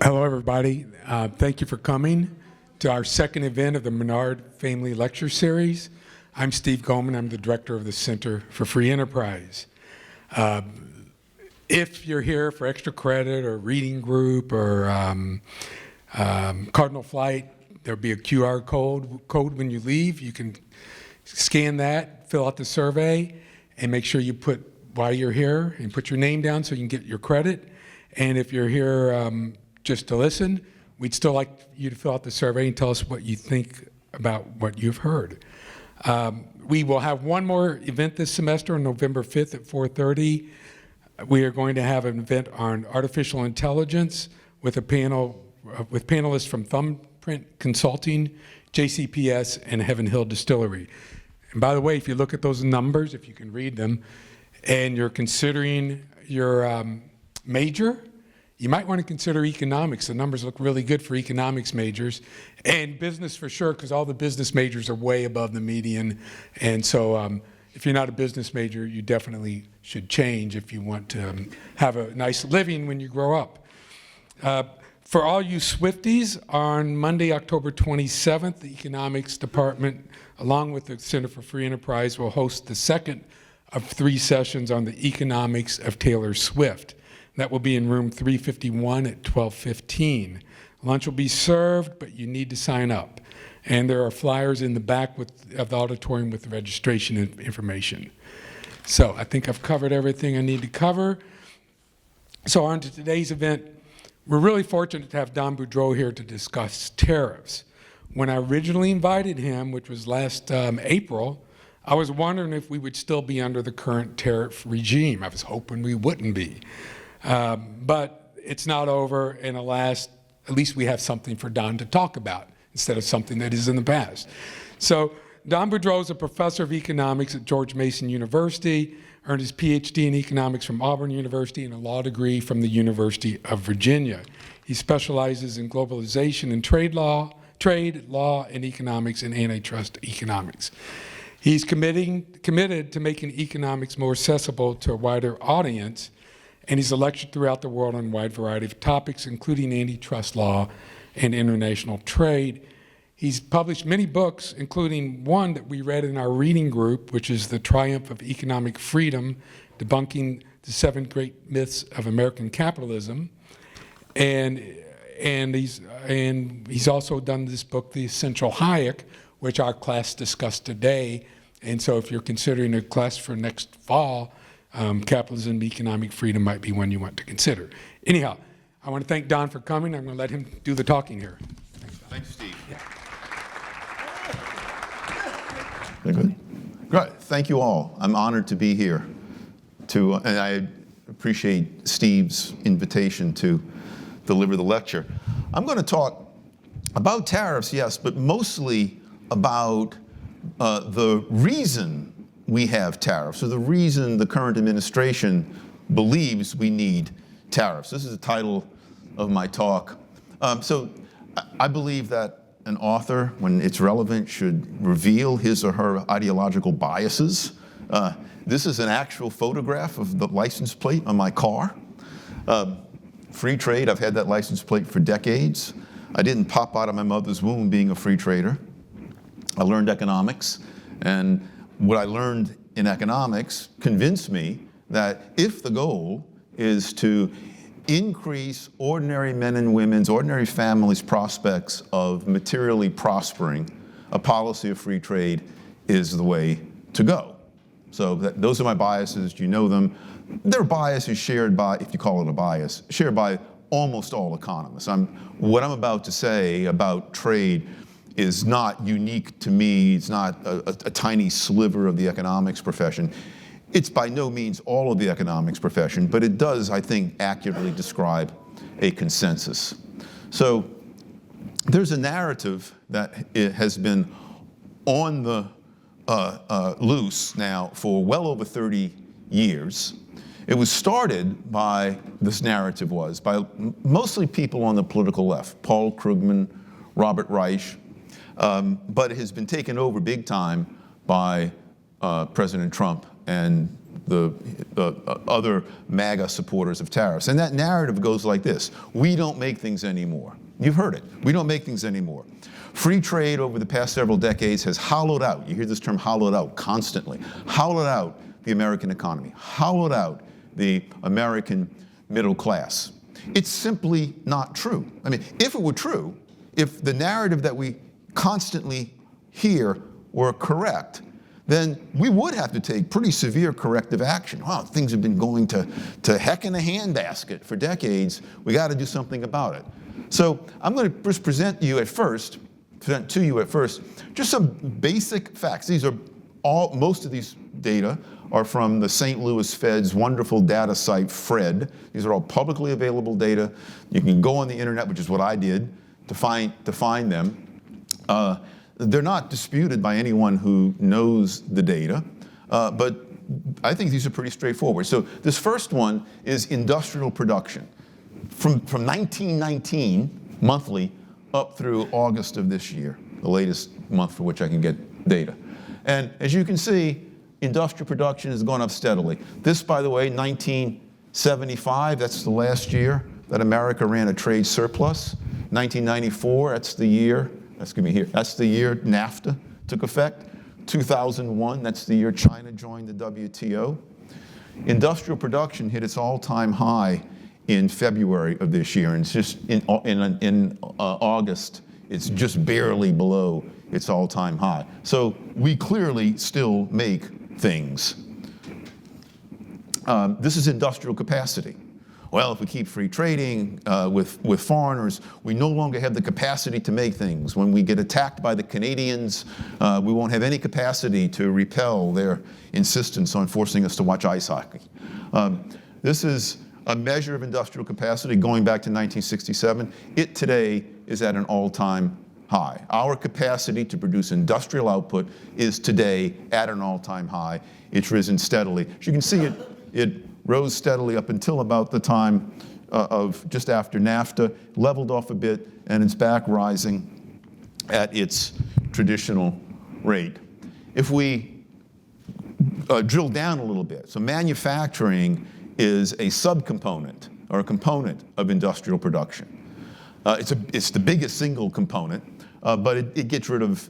Hello, everybody. Thank you for coming to our second event of the Menard Family Lecture Series. I'm Steve Goldman. I'm the director of the Center for Free Enterprise. If you're here for extra credit or reading group or Cardinal Flight, there'll be a QR code when you leave. You can scan that, fill out the survey, and make sure you put why you're here and put your name down so you can get your credit. And if you're here just to listen, we'd still like you to fill out the survey and tell us what you think about what you've heard. We will have one more event this semester on November 5th at 4:30. We are going to have an event on artificial intelligence with a panel with panelists from Thumbprint Consulting, JCPS, and Heaven Hill Distillery. And by the way, if you look at those numbers, if you can read them, and you're considering your major, you might want to consider economics. The numbers look really good for economics majors, and business for sure, because all the business majors are way above the median. And so if you're not a business major, you definitely should change if you want to have a nice living when you grow up. For all you Swifties, on Monday, October 27th, the Economics Department, along with the Center for Free Enterprise, will host the second of 3 sessions on the economics of Taylor Swift. That will be in room 351 at 12:15. Lunch will be served, but you need to sign up. And there are flyers in the back of the auditorium with the registration information. So I think I've covered everything I need to cover. So on to today's event. We're really fortunate to have Don Boudreaux here to discuss tariffs. When I originally invited him, which was last April, I was wondering if we would still be under the current tariff regime. I was hoping we wouldn't be. But it's not over, and alas, at least we have something for Don to talk about instead of something that is in the past. So Don Boudreaux is a professor of economics at George Mason University, earned his PhD in economics from Auburn University and a law degree from the University of Virginia. He specializes in globalization and trade law, and economics, and antitrust economics. He's committed to making economics more accessible to a wider audience, and he's lectured throughout the world on a wide variety of topics, including antitrust law and international trade. He's published many books, including one that we read in our reading group, which is The Triumph of Economic Freedom, Debunking the 7 Great Myths of American Capitalism. And he's also done this book, The Essential Hayek, which our class discussed today. And so if you're considering a class for next fall, Capitalism and Economic Freedom might be one you want to consider. Anyhow, I want to thank Don for coming. I'm going to let him do the talking here. Thanks, Steve. Yeah. Good. Great. Thank you all. I'm honored to be here. And I appreciate Steve's invitation to deliver the lecture. I'm going to talk about tariffs, yes, but mostly about the reason we have tariffs, or the reason the current administration believes we need tariffs. This is the title of my talk. So I believe that an author, when it's relevant, should reveal his or her ideological biases. This is an actual photograph of the license plate on my car. Free trade, I've had that license plate for decades. I didn't pop out of my mother's womb being a free trader. I learned economics, and what I learned in economics convinced me that if the goal is to increase ordinary men and women's, ordinary families' prospects of materially prospering, a policy of free trade is the way to go. So those are my biases. You know them. They're biases shared by, if you call it a bias, shared by almost all economists. What I'm about to say about trade is not unique to me. It's not a tiny sliver of the economics profession. It's by no means all of the economics profession, but it does, I think, accurately describe a consensus. So there's a narrative that has been on the loose now for well over 30 years. It was started by, this narrative was, by mostly people on the political left, Paul Krugman, Robert Reich, but it has been taken over big time by President Trump and other MAGA supporters of tariffs. And that narrative goes like this: we don't make things anymore. You've heard it. We don't make things anymore. Free trade over the past several decades has hollowed out, you hear this term hollowed out constantly, hollowed out the American economy, hollowed out the American middle class. It's simply not true. I mean, if it were true, if the narrative that we constantly hear were correct, then we would have to take pretty severe corrective action. Wow, things have been going to heck in a handbasket for decades. We got to do something about it. So I'm going to just present to you at first just some basic facts. Most of these data are from the St. Louis Fed's wonderful data site, FRED. These are all publicly available data. You can go on the internet, which is what I did, to find them. They're not disputed by anyone who knows the data, but I think these are pretty straightforward. So this first one is industrial production. From 1919 monthly up through August of this year, the latest month for which I can get data. And as you can see, industrial production has gone up steadily. This, by the way, 1975, that's the last year that America ran a trade surplus. 1994, that's the year NAFTA took effect. 2001, that's the year China joined the WTO. Industrial production hit its all-time high in February of this year, and it's just in August, it's just barely below its all-time high. So we clearly still make things. This is industrial capacity. Well, if we keep free trading with foreigners, we no longer have the capacity to make things. When we get attacked by the Canadians, we won't have any capacity to repel their insistence on forcing us to watch ice hockey. This is a measure of industrial capacity going back to 1967. It today is at an all-time high. Our capacity to produce industrial output is today at an all-time high. It's risen steadily. As you can see, it rose steadily up until about the time of just after NAFTA, leveled off a bit, and it's back rising at its traditional rate. If we drill down a little bit, so manufacturing is a subcomponent or a component of industrial production. It's the biggest single component, but it gets rid of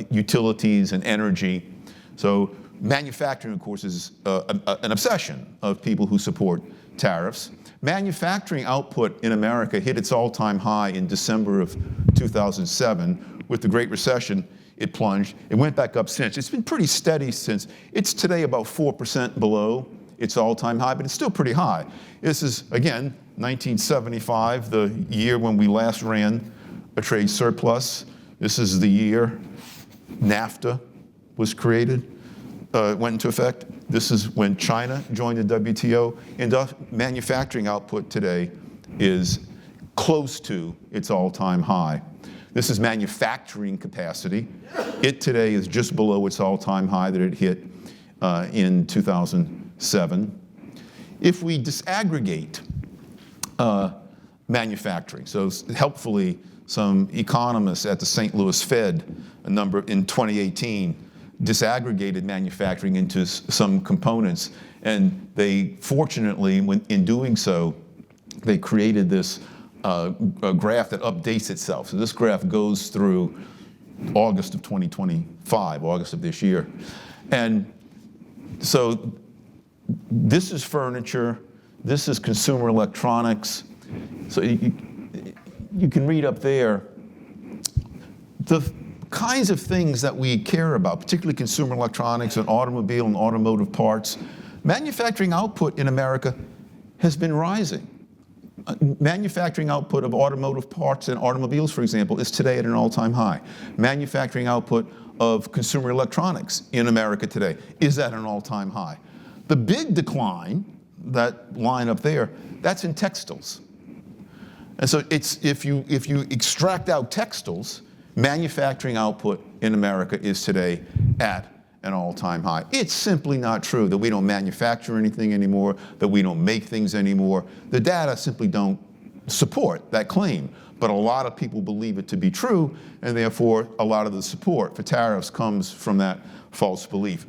utilities and energy. So manufacturing, of course, is an obsession of people who support tariffs. Manufacturing output in America hit its all-time high in December of 2007. With the Great Recession, it plunged. It went back up since. It's been pretty steady since. It's today about 4% below its all-time high, but it's still pretty high. This is, again, 1975, the year when we last ran a trade surplus. This is the year NAFTA was created, went into effect. This is when China joined the WTO. Manufacturing output today is close to its all-time high. This is manufacturing capacity. It today is just below its all-time high that it hit in 2007. If we disaggregate manufacturing, so helpfully some economists at the St. Louis Fed in 2018 disaggregated manufacturing into some components, and they fortunately, in doing so, they created this a graph that updates itself. So this graph goes through August of 2025, August of this year. And so this is furniture, this is consumer electronics. So you can read up there the kinds of things that we care about, particularly consumer electronics and automobile and automotive parts. Manufacturing output in America has been rising. Manufacturing output of automotive parts and automobiles, for example, is today at an all-time high. Manufacturing output of consumer electronics in America today is at an all-time high. The big decline, that line up there, that's in textiles. And so if you extract out textiles, manufacturing output in America is today at an all-time high. It's simply not true that we don't manufacture anything anymore, that we don't make things anymore. The data simply don't support that claim. But a lot of people believe it to be true, and therefore a lot of the support for tariffs comes from that false belief.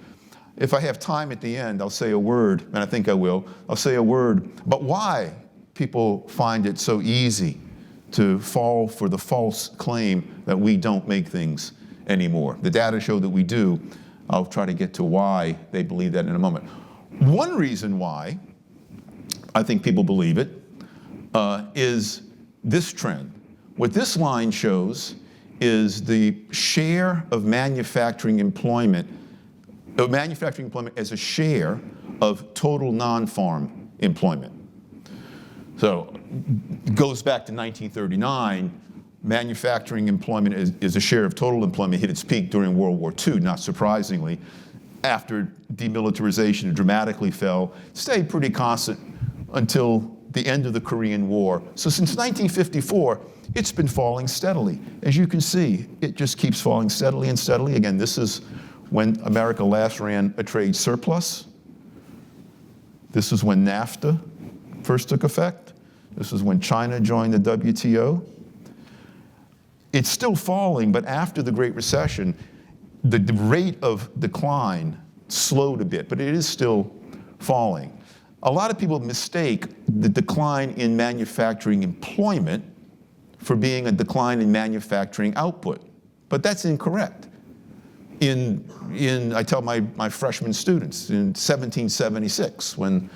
If I have time at the end, I'll say a word, and I think I will. I'll say a word about why people find it so easy to fall for the false claim that we don't make things anymore. The data show that we do. I'll try to get to why they believe that in a moment. One reason why I think people believe it is this trend. What this line shows is the share of manufacturing employment as a share of total non-farm employment. So it goes back to 1939. Manufacturing employment is a share of total employment, hit its peak during World War II, not surprisingly. After demilitarization, it dramatically fell, stayed pretty constant until the end of the Korean War. So since 1954, it's been falling steadily. As you can see, it just keeps falling steadily and steadily. Again, this is when America last ran a trade surplus. This is when NAFTA first took effect. This is when China joined the WTO. It's still falling, but after the Great Recession, the rate of decline slowed a bit, but it is still falling. A lot of people mistake the decline in manufacturing employment for being a decline in manufacturing output, but that's incorrect. I tell my freshman students in 1776, when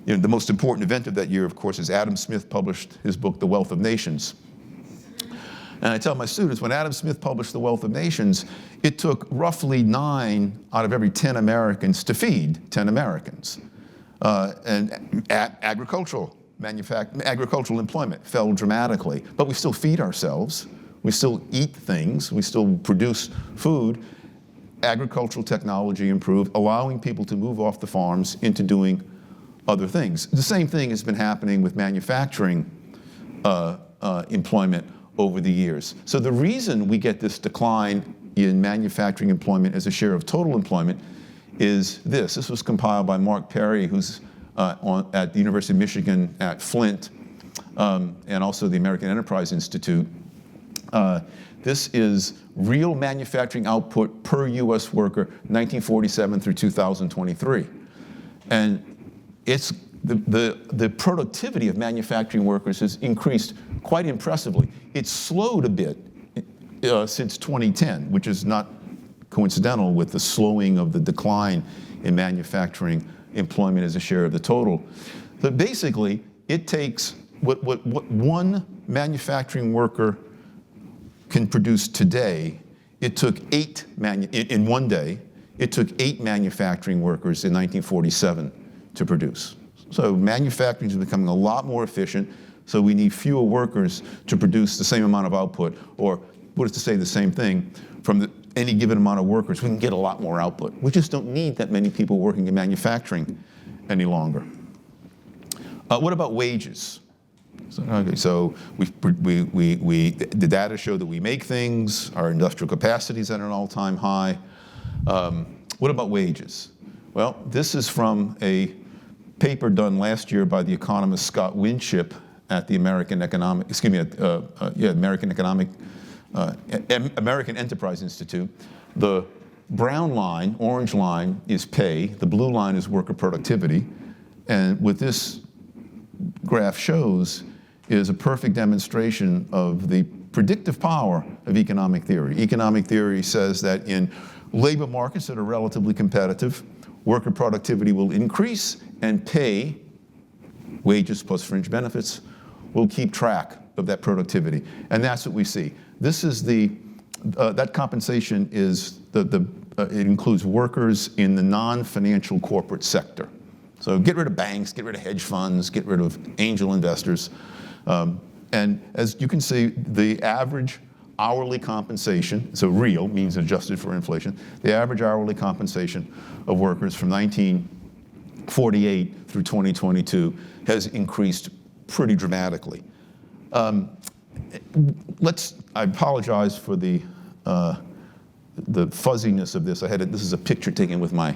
the most important event of that year, of course, is Adam Smith published his book, The Wealth of Nations. And I tell my students, when Adam Smith published The Wealth of Nations, it took roughly 9 out of every 10 Americans to feed 10 Americans. And agricultural employment fell dramatically, but we still feed ourselves. We still eat things. We still produce food. Agricultural technology improved, allowing people to move off the farms into doing other things. The same thing has been happening with manufacturing employment over the years. So the reason we get this decline in manufacturing employment as a share of total employment is this. This was compiled by Mark Perry, who's at the University of Michigan at Flint, and also the American Enterprise Institute. This is real manufacturing output per U.S. worker, 1947 through 2023. And it's the productivity of manufacturing workers has increased quite impressively. It's slowed a bit since 2010, which is not coincidental with the slowing of the decline in manufacturing employment as a share of the total. But basically, it takes what one manufacturing worker can produce today. It took in one day, it took 8 manufacturing workers in 1947 to produce. So manufacturing is becoming a lot more efficient, so we need fewer workers to produce the same amount of output, or what is to say the same thing, from any given amount of workers, we can get a lot more output. We just don't need that many people working in manufacturing any longer. What about wages? So the data show that we make things, our industrial capacity is at an all-time high. What about wages? Well, this is from a paper done last year by the economist Scott Winship at the American Enterprise Institute. The brown line, orange line, is pay. The blue line is worker productivity. And what this graph shows is a perfect demonstration of the predictive power of economic theory. Economic theory says that in labor markets that are relatively competitive, worker productivity will increase and pay, wages plus fringe benefits, will keep track of that productivity. And that's what we see. This is that compensation is it includes workers in the non-financial corporate sector. So get rid of banks, get rid of hedge funds, get rid of angel investors. And as you can see, the average hourly compensation, so real means adjusted for inflation, the average hourly compensation of workers from 1948 through 2022 has increased pretty dramatically. I apologize for the fuzziness of this. This is a picture taken with my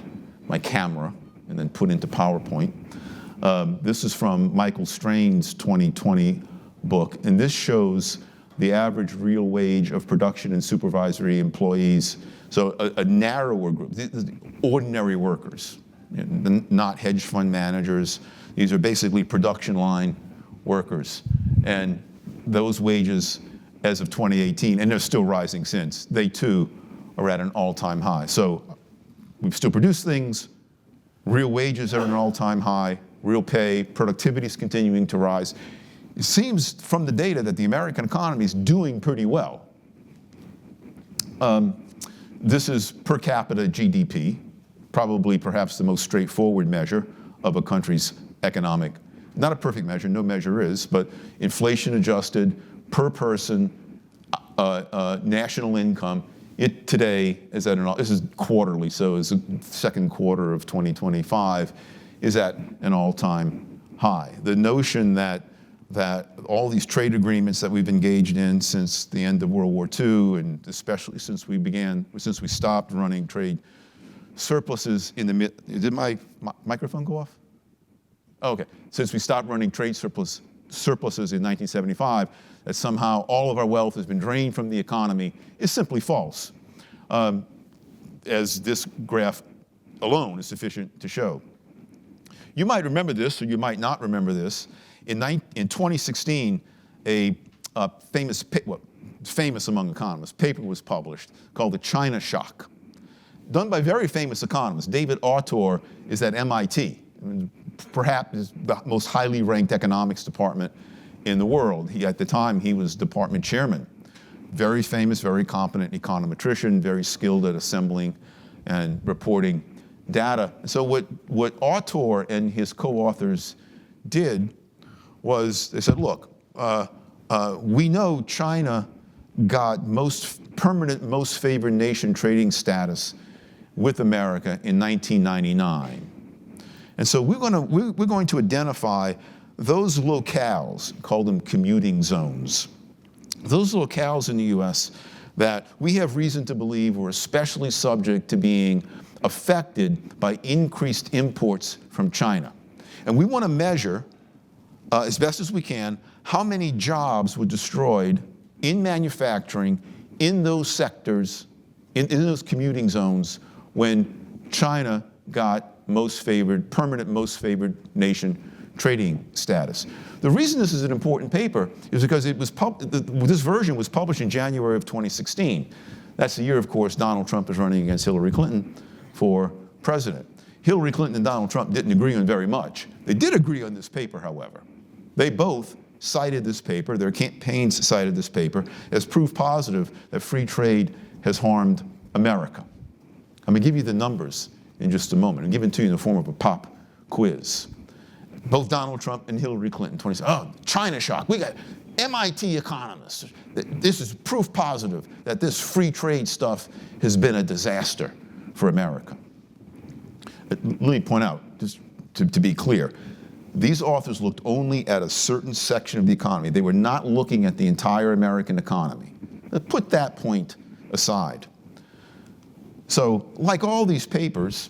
camera and then put into PowerPoint. This is from Michael Strain's 2020 book, and this shows the average real wage of production and supervisory employees. So a narrower group, ordinary workers, not hedge fund managers. These are basically production line workers. And those wages, as of 2018, and they're still rising since, they too are at an all-time high. So we've still produced things, real wages are at an all-time high, real pay, productivity is continuing to rise. It seems from the data that the American economy is doing pretty well. This is per capita GDP, probably perhaps the most straightforward measure of a country's economic, not a perfect measure, no measure is, but inflation adjusted per person, national income. It today is at this is quarterly, so it's the second quarter of 2025, is at an all-time high. The notion that all these trade agreements that we've engaged in since the end of World War II, and especially since we stopped running trade surpluses in the did my microphone go off? Oh, okay. Since we stopped running trade surpluses in 1975, that somehow all of our wealth has been drained from the economy is simply false, as this graph alone is sufficient to show. You might remember this, or you might not remember this. In 2016, a famous among economists, paper was published called The China Shock, done by very famous economists. David Autor is at MIT, perhaps is the most highly ranked economics department in the world. At the time, he was department chairman. Very famous, very competent econometrician, very skilled at assembling and reporting data. So what Autor and his co-authors did was they said, look, we know China got permanent most favored nation trading status with America in 1999. And so we're going to identify those locales, call them commuting zones, those locales in the US that we have reason to believe were especially subject to being affected by increased imports from China. And we want to measure, as best as we can, how many jobs were destroyed in manufacturing in those sectors, in those commuting zones, when China got permanent most favored nation trading status. The reason this is an important paper is because this version was published in January of 2016. That's the year, of course, Donald Trump is running against Hillary Clinton for president. Hillary Clinton and Donald Trump didn't agree on very much. They did agree on this paper, however. They both cited this paper, their campaigns cited this paper as proof positive that free trade has harmed America. I'm going to give you the numbers in just a moment. I'm giving it to you in the form of a pop quiz. Both Donald Trump and Hillary Clinton, China shock. We got MIT economists. This is proof positive that this free trade stuff has been a disaster for America. Let me point out, just to be clear, these authors looked only at a certain section of the economy. They were not looking at the entire American economy. Put that point aside. So, like all these papers,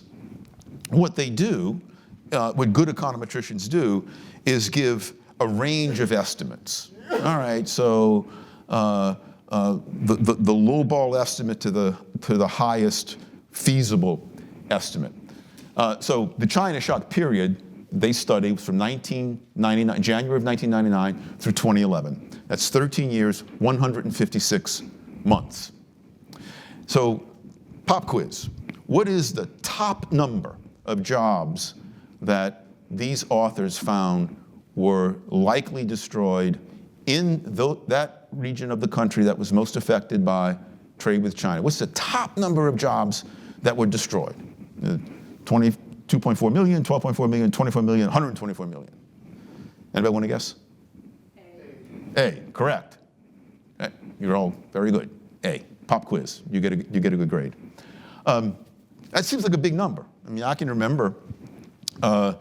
what they do, what good econometricians do, is give a range of estimates. All right, so the lowball estimate to the highest feasible estimate. So the China shock period they studied from January of 1999 through 2011. That's 13 years, 156 months. So, pop quiz. What is the top number of jobs that these authors found were likely destroyed in that region of the country that was most affected by trade with China? What's the top number of jobs that were destroyed? 2.4 million, 12.4 million, 24 million, 124 million. Anybody want to guess? A, correct. You're all very good. A, pop quiz. You get a good grade. That seems like a big number. I mean, I can remember the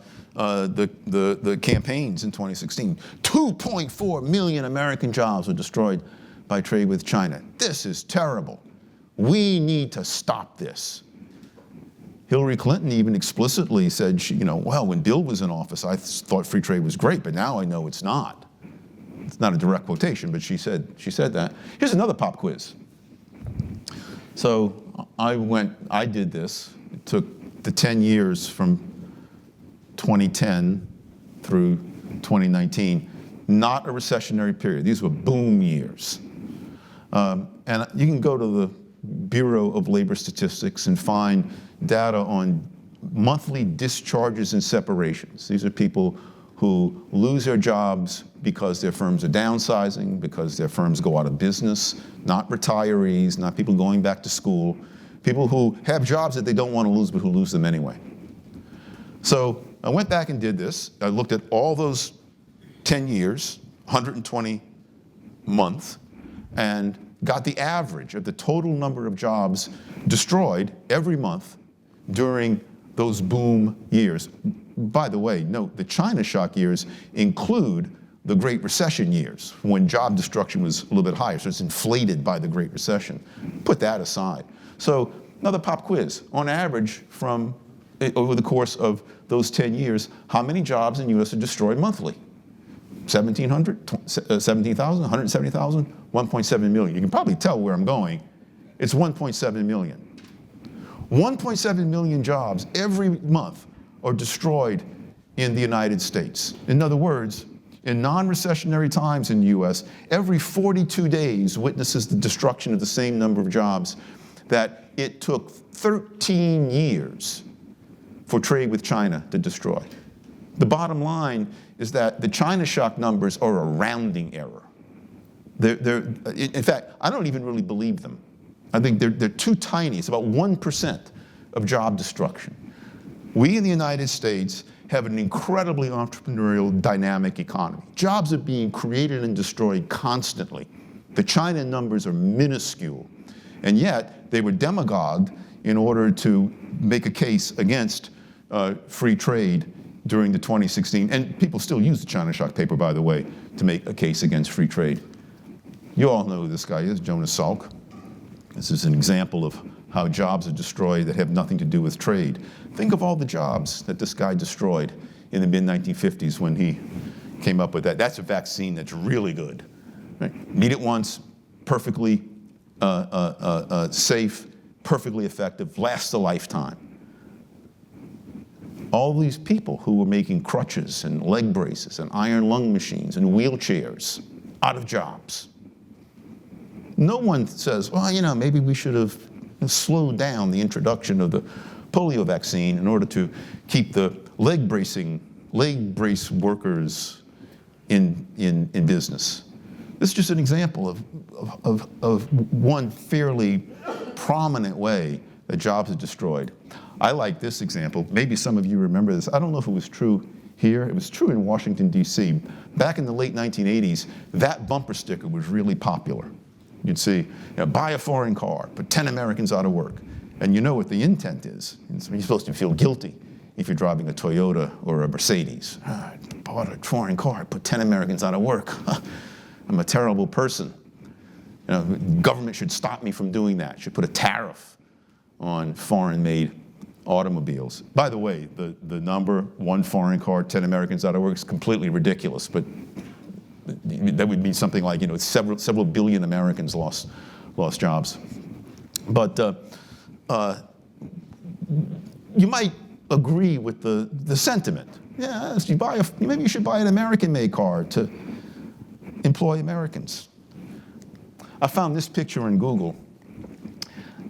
campaigns in 2016. 2.4 million American jobs were destroyed by trade with China. This is terrible. We need to stop this. Hillary Clinton even explicitly said, well, when Bill was in office, I thought free trade was great, but now I know it's not. It's not a direct quotation, but she said that. Here's another pop quiz. So I did this. It took the 10 years from 2010 through 2019. Not a recessionary period. These were boom years. And you can go to the Bureau of Labor Statistics and find data on monthly discharges and separations. These are people who lose their jobs because their firms are downsizing, because their firms go out of business, not retirees, not people going back to school, people who have jobs that they don't want to lose but who lose them anyway. So I went back and did this. I looked at all those 10 years, 120 months, and got the average of the total number of jobs destroyed every month during those boom years. By the way, note, the China shock years include the Great Recession years, when job destruction was a little bit higher, so it's inflated by the Great Recession. Put that aside. So another pop quiz. On average, over the course of those 10 years, how many jobs in the US are destroyed monthly? 1,700, 17,000, 170,000, 1.7 million. You can probably tell where I'm going. It's 1.7 million. 1.7 million jobs every month are destroyed in the United States. In other words, in non-recessionary times in the US, every 42 days witnesses the destruction of the same number of jobs that it took 13 years for trade with China to destroy. The bottom line is that the China shock numbers are a rounding error. In fact, I don't even really believe them. I think they're too tiny. It's about 1% of job destruction. We in the United States have an incredibly entrepreneurial, dynamic economy. Jobs are being created and destroyed constantly. The China numbers are minuscule, and yet they were demagogued in order to make a case against free trade during the 2016, and people still use the China shock paper, by the way, to make a case against free trade. You all know who this guy is, Jonas Salk. This is an example of how jobs are destroyed that have nothing to do with trade. Think of all the jobs that this guy destroyed in the mid-1950s when he came up with that. That's a vaccine that's really good. Right? Need it once, perfectly safe, perfectly effective, lasts a lifetime. All these people who were making crutches and leg braces and iron lung machines and wheelchairs out of jobs. No one says, well, maybe we should have slowed down the introduction of the polio vaccine in order to keep the leg brace workers in business. This is just an example of one fairly prominent way that jobs are destroyed. I like this example. Maybe some of you remember this. I don't know if it was true here. It was true in Washington, D.C. Back in the late 1980s, that bumper sticker was really popular. You'd see, buy a foreign car, put 10 Americans out of work. And you know what the intent is. You're supposed to feel guilty if you're driving a Toyota or a Mercedes. I bought a foreign car, put 10 Americans out of work. I'm a terrible person. Government should stop me from doing that. Should put a tariff on foreign-made automobiles. By the way, the number, one foreign car, 10 Americans out of work, is completely ridiculous, but that would mean something like, several billion Americans lost jobs. But you might agree with the sentiment. Yeah, maybe you should buy an American-made car to employ Americans. I found this picture in Google.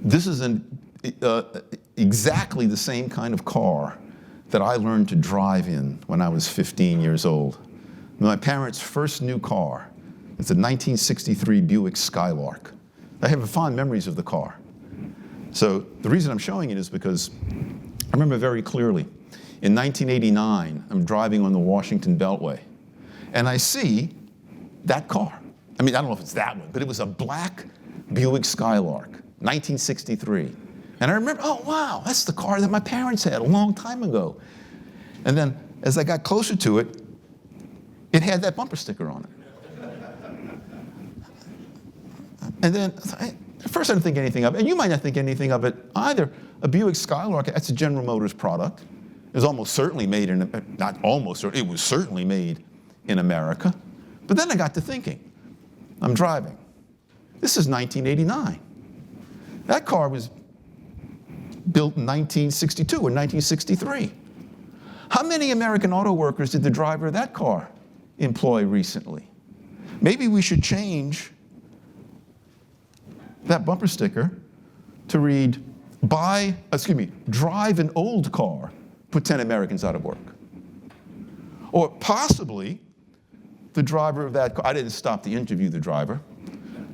This is exactly the same kind of car that I learned to drive in when I was 15 years old. My parents' first new car. It's a 1963 Buick Skylark. I have fond memories of the car. So the reason I'm showing it is because I remember very clearly, in 1989, I'm driving on the Washington Beltway, and I see that car. I don't know if it's that one, but it was a black Buick Skylark, 1963. And I remember, oh, wow, that's the car that my parents had a long time ago. And then as I got closer to it, it had that bumper sticker on it. And then, at first I didn't think anything of it, and you might not think anything of it either. A Buick Skylark, that's a General Motors product. It was almost certainly made it was certainly made in America. But then I got to thinking. I'm driving. This is 1989. That car was built in 1962 or 1963. How many American auto workers did the driver of that car employ recently? Maybe we should change that bumper sticker to read, drive an old car, put 10 Americans out of work. Or possibly, the driver of that car, I didn't stop to interview the driver,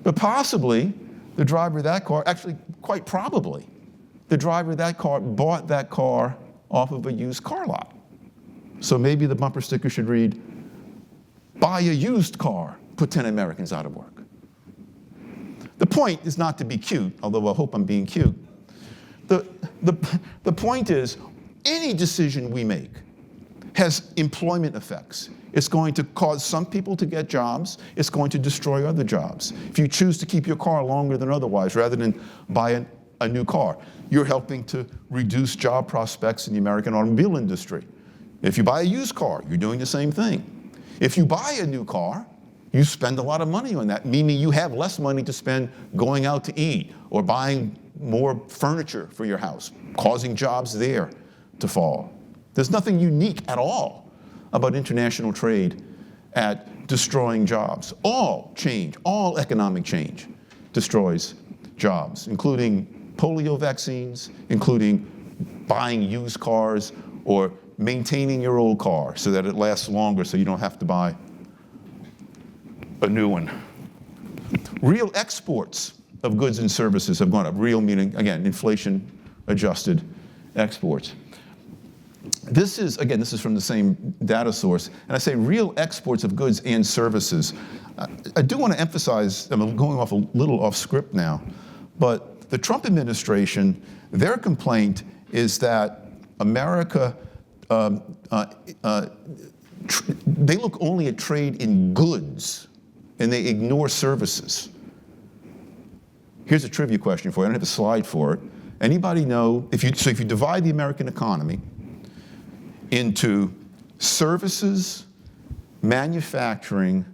but possibly the driver of that car, actually quite probably, the driver of that car bought that car off of a used car lot. So maybe the bumper sticker should read, buy a used car, put 10 Americans out of work. The point is not to be cute, although I hope I'm being cute. The point is, any decision we make has employment effects. It's going to cause some people to get jobs. It's going to destroy other jobs. If you choose to keep your car longer than otherwise, rather than buy a new car, you're helping to reduce job prospects in the American automobile industry. If you buy a used car, you're doing the same thing. If you buy a new car, you spend a lot of money on that, meaning you have less money to spend going out to eat or buying more furniture for your house, causing jobs there to fall. There's nothing unique at all about international trade at destroying jobs. All change, all economic change destroys jobs, including polio vaccines, including buying used cars or maintaining your old car so that it lasts longer so you don't have to buy a new one. Real exports of goods and services have gone up. Real meaning, again, inflation-adjusted exports. This is from the same data source, and I say real exports of goods and services. I do want to emphasize, I'm going off a little off script now, but the Trump administration, their complaint is that America, they look only at trade in goods, and they ignore services. Here's a trivia question for you. I don't have a slide for it. Anybody know, if you divide the American economy into services, manufacturing,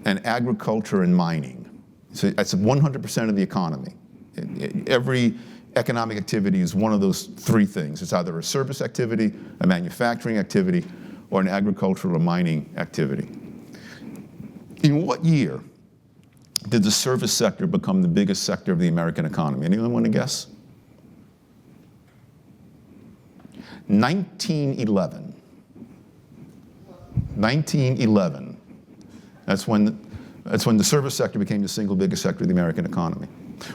and agriculture and mining, so that's 100% of the economy. Every economic activity is one of those three things. It's either a service activity, a manufacturing activity, or an agricultural or mining activity. In what year did the service sector become the biggest sector of the American economy? Anyone want to guess? 1911. 1911. That's when the service sector became the single biggest sector of the American economy.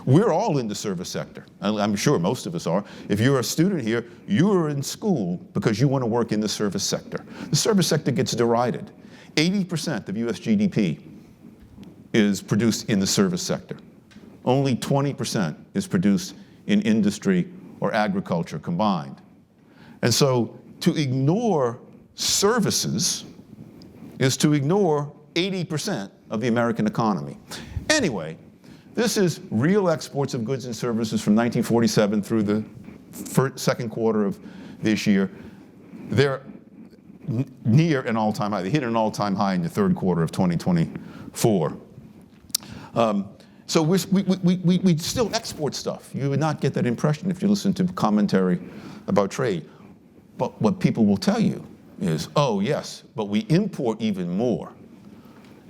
We're all in the service sector. I'm sure most of us are. If you're a student here, you're in school because you want to work in the service sector. The service sector gets derided. 80% of US GDP is produced in the service sector. Only 20% is produced in industry or agriculture combined. And so to ignore services is to ignore 80% of the American economy. Anyway, this is real exports of goods and services from 1947 through the second quarter of this year. They're near an all-time high. They hit an all-time high in the third quarter of 2024. So we still export stuff. You would not get that impression if you listen to commentary about trade. But what people will tell you is, oh yes, but we import even more.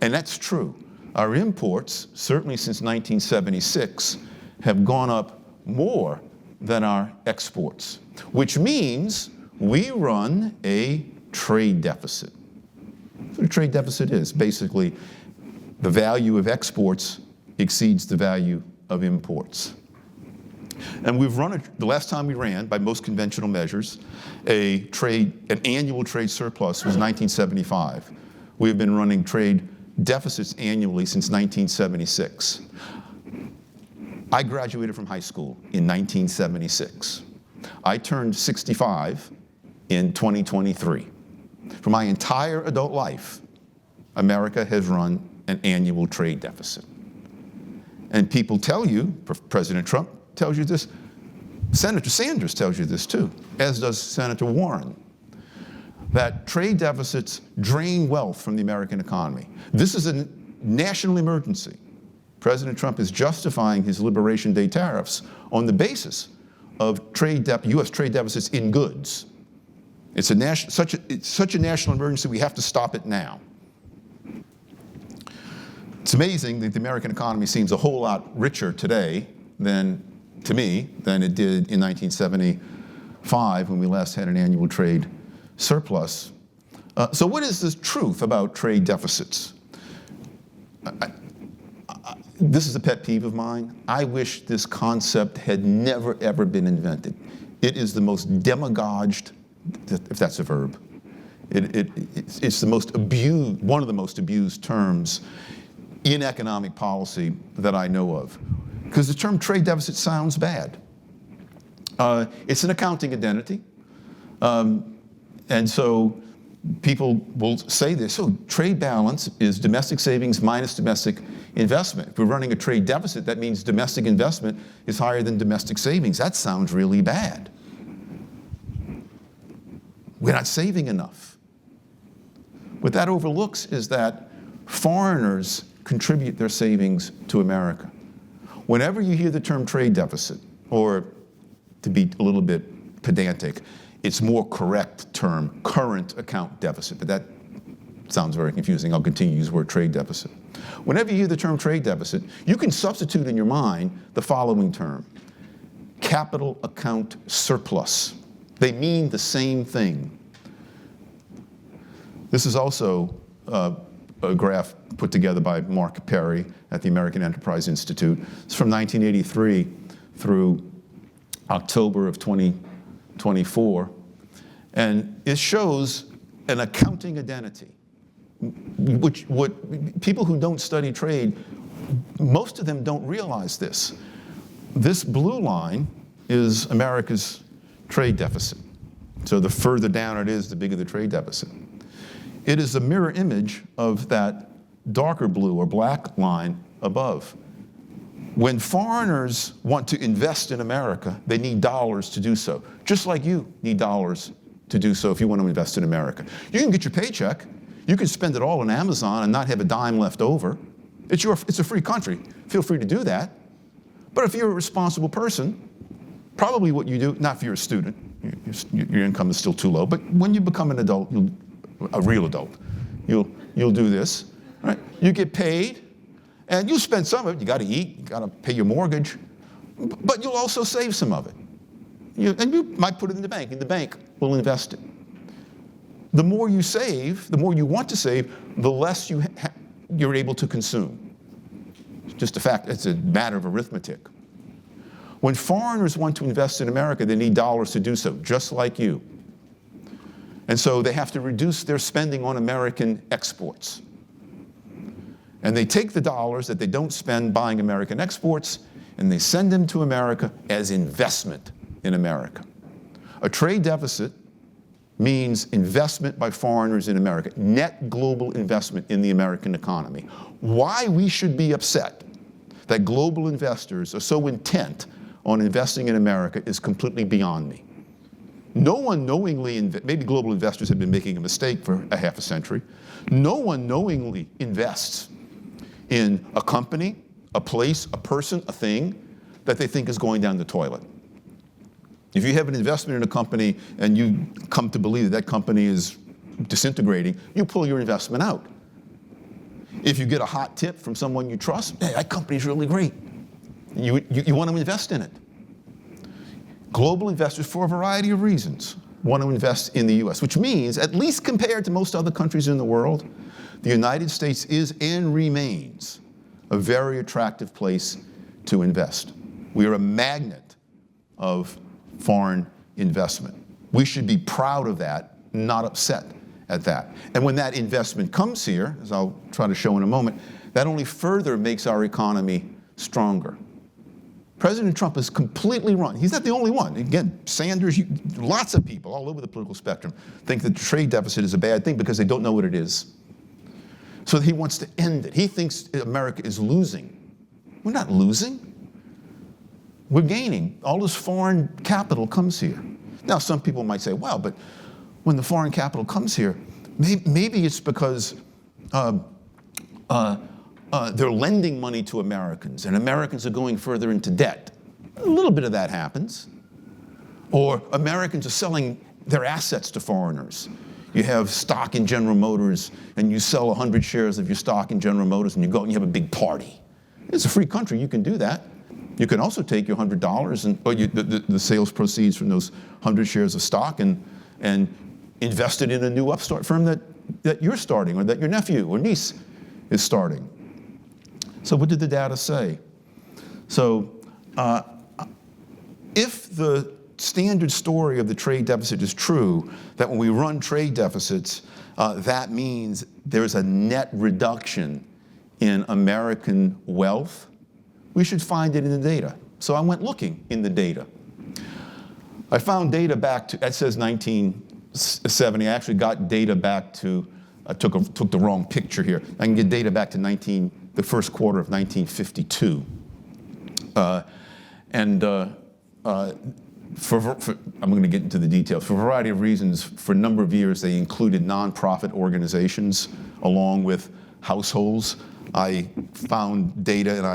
And that's true. Our imports, certainly since 1976, have gone up more than our exports, which means we run a trade deficit. That's what a trade deficit is. Basically, the value of exports exceeds the value of imports. And we've run, the last time we ran, by most conventional measures, an annual trade surplus was 1975. We've been running trade deficits annually since 1976. I graduated from high school in 1976. I turned 65 in 2023. For my entire adult life, America has run an annual trade deficit. And people tell you, President Trump tells you this, Senator Sanders tells you this too, as does Senator Warren. that trade deficits drain wealth from the American economy. This is a national emergency. President Trump is justifying his Liberation Day tariffs on the basis of U.S. trade deficits in goods. It's such a national emergency, we have to stop it now. It's amazing that the American economy seems a whole lot richer today to me, than it did in 1975 when we last had an annual trade surplus. So what is the truth about trade deficits? This is a pet peeve of mine. I wish this concept had never, ever been invented. It is the most demagogued, if that's a verb. It's the most abused, one of the most abused terms in economic policy that I know of. Because the term trade deficit sounds bad. It's an accounting identity. And so people will say this, so trade balance is domestic savings minus domestic investment. If we're running a trade deficit, that means domestic investment is higher than domestic savings. That sounds really bad. We're not saving enough. What that overlooks is that foreigners contribute their savings to America. Whenever you hear the term trade deficit, or to be a little bit pedantic, it's more correct term, current account deficit, but that sounds very confusing. I'll continue to use the word trade deficit. Whenever you hear the term trade deficit, you can substitute in your mind the following term: capital account surplus. They mean the same thing. This is also a graph put together by Mark Perry at the American Enterprise Institute. It's from 1983 through October of 2024. And it shows an accounting identity, what people who don't study trade, most of them don't realize this. This blue line is America's trade deficit. So the further down it is, the bigger the trade deficit. It is a mirror image of that darker blue or black line above. When foreigners want to invest in America, they need dollars to do so, just like you need dollars to do so if you want to invest in America. You can get your paycheck, you can spend it all on Amazon and not have a dime left over. It's a free country. Feel free to do that. But if you're a responsible person, probably what you do, not if you're a student, your income is still too low, but when you become an adult, a real adult, you'll do this, right? You get paid, and you'll spend some of it. You got to eat, you got to pay your mortgage, but you'll also save some of it. And you might put it in the bank. And the bank will invest it. The more you save, the more you want to save, the less you're able to consume. It's just a fact. It's a matter of arithmetic. When foreigners want to invest in America, they need dollars to do so, just like you. And so they have to reduce their spending on American exports. And they take the dollars that they don't spend buying American exports, and they send them to America as investment in America. A trade deficit means investment by foreigners in America, net global investment in the American economy. Why we should be upset that global investors are so intent on investing in America is completely beyond me. No one knowingly, maybe global investors have been making a mistake for a half a century. No one knowingly invests in a company, a place, a person, a thing that they think is going down the toilet. If you have an investment in a company and you come to believe that that company is disintegrating, you pull your investment out. If you get a hot tip from someone you trust, hey, that company's really great. You want to invest in it. Global investors, for a variety of reasons, want to invest in the U.S., which means, at least compared to most other countries in the world, the United States is and remains a very attractive place to invest. We are a magnet of foreign investment. We should be proud of that, not upset at that. And when that investment comes here, as I'll try to show in a moment, that only further makes our economy stronger. President Trump is completely wrong. He's not the only one. Again, Sanders, lots of people all over the political spectrum think that the trade deficit is a bad thing because they don't know what it is. So he wants to end it. He thinks America is losing. We're not losing. We're gaining. All this foreign capital comes here. Now, some people might say, well, but when the foreign capital comes here, maybe it's because they're lending money to Americans, and Americans are going further into debt. A little bit of that happens. Or Americans are selling their assets to foreigners. You have stock in General Motors, and you sell 100 shares of your stock in General Motors, and you go and you have a big party. It's a free country. You can do that. You can also take your $100 or the sales proceeds from those 100 shares of stock and invest it in a new upstart firm that you're starting, or that your nephew or niece is starting. So what did the data say? So if the standard story of the trade deficit is true, that when we run trade deficits, that means there's a net reduction in American wealth, we should find it in the data. So I went looking in the data. I found data back to, that says 1970. I actually got data back to, I took the wrong picture here. I can get data back to the first quarter of 1952. I'm going to get into the details. For a variety of reasons, for a number of years, they included nonprofit organizations along with households. I found data and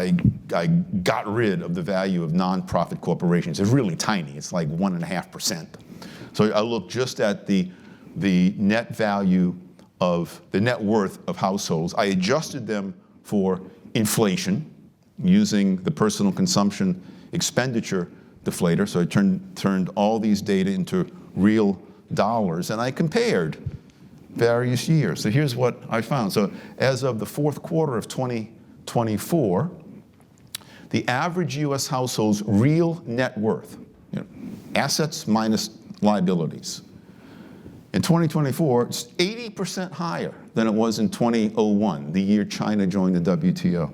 I got rid of the value of nonprofit corporations. It's really tiny. It's like 1.5%. So I looked just at the net value of the net worth of households. I adjusted them for inflation using the personal consumption expenditure deflator. So I turned all these data into real dollars, and I compared various years. So here's what I found. So as of the fourth quarter of 2024, the average US household's real net worth, assets minus liabilities, in 2024, it's 80% higher than it was in 2001, the year China joined the WTO.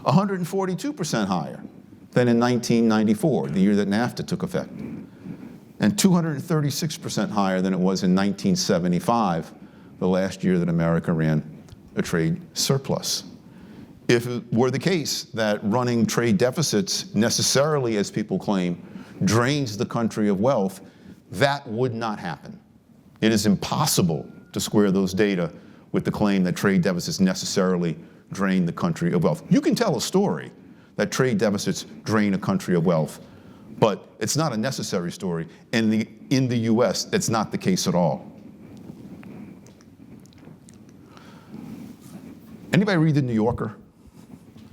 142% higher than in 1994, the year that NAFTA took effect. And 236% higher than it was in 1975, the last year that America ran a trade surplus. If it were the case that running trade deficits necessarily, as people claim, drains the country of wealth, that would not happen. It is impossible to square those data with the claim that trade deficits necessarily drain the country of wealth. You can tell a story that trade deficits drain a country of wealth, but it's not a necessary story. And in the US, it's not the case at all. Anybody read the New Yorker?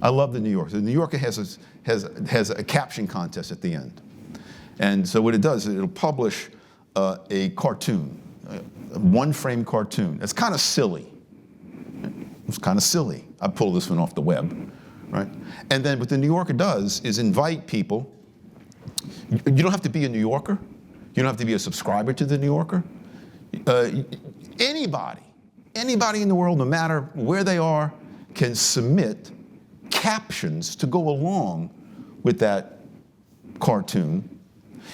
I love the New Yorker. The New Yorker has a caption contest at the end. And so what it does is it'll publish a cartoon, a one-frame cartoon. It's kind of silly. It's kind of silly. I pulled this one off the web, right? And then what the New Yorker does is invite people. You don't have to be a New Yorker. You don't have to be a subscriber to the New Yorker. Anybody in the world, no matter where they are, can submit captions to go along with that cartoon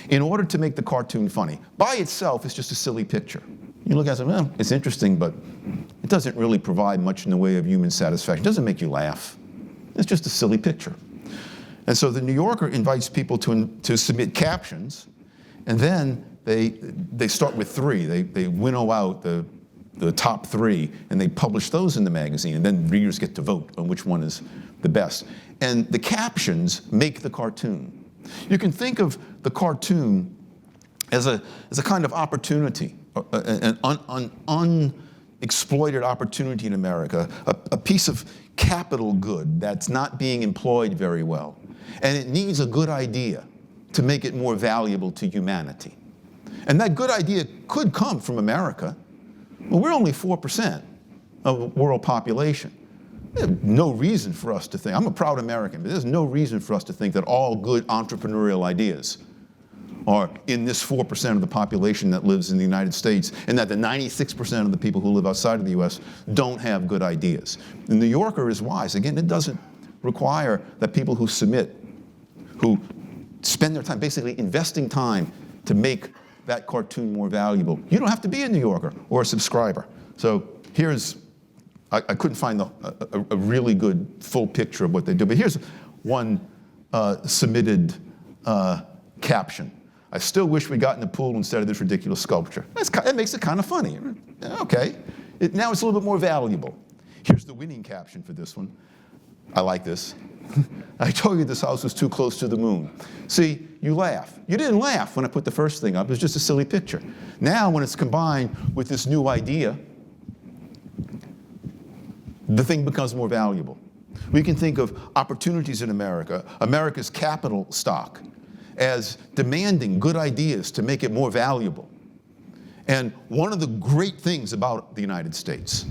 in order to make the cartoon funny. By itself, it's just a silly picture. You look at it and say, well, it's interesting, but it doesn't really provide much in the way of human satisfaction. It doesn't make you laugh. It's just a silly picture. And so the New Yorker invites people to submit captions, and then they start with 3. They winnow out the top 3, and they publish those in the magazine, and then readers get to vote on which one is the best. And the captions make the cartoon. You can think of the cartoon as a kind of opportunity, an unexploited opportunity in America, a piece of capital good that's not being employed very well. And it needs a good idea to make it more valuable to humanity. And that good idea could come from America. Well, we're only 4% of the world population. There's no reason for us to think, I'm a proud American, but there's no reason for us to think that all good entrepreneurial ideas are in this 4% of the population that lives in the United States, and that the 96% of the people who live outside of the US don't have good ideas. The New Yorker is wise. Again, it doesn't require that people who submit, who spend their time basically investing time to make that cartoon more valuable. You don't have to be a New Yorker or a subscriber. So here's, I couldn't find a really good full picture of what they do, but here's one submitted caption. I still wish we'd gotten the pool instead of this ridiculous sculpture. That makes it kind of funny. Okay. Now it's a little bit more valuable. Here's the winning caption for this one. I like this. I told you this house was too close to the moon. See, you laugh. You didn't laugh when I put the first thing up. It was just a silly picture. Now, when it's combined with this new idea, the thing becomes more valuable. We can think of opportunities in America, America's capital stock, as demanding good ideas to make it more valuable. And one of the great things about the United States,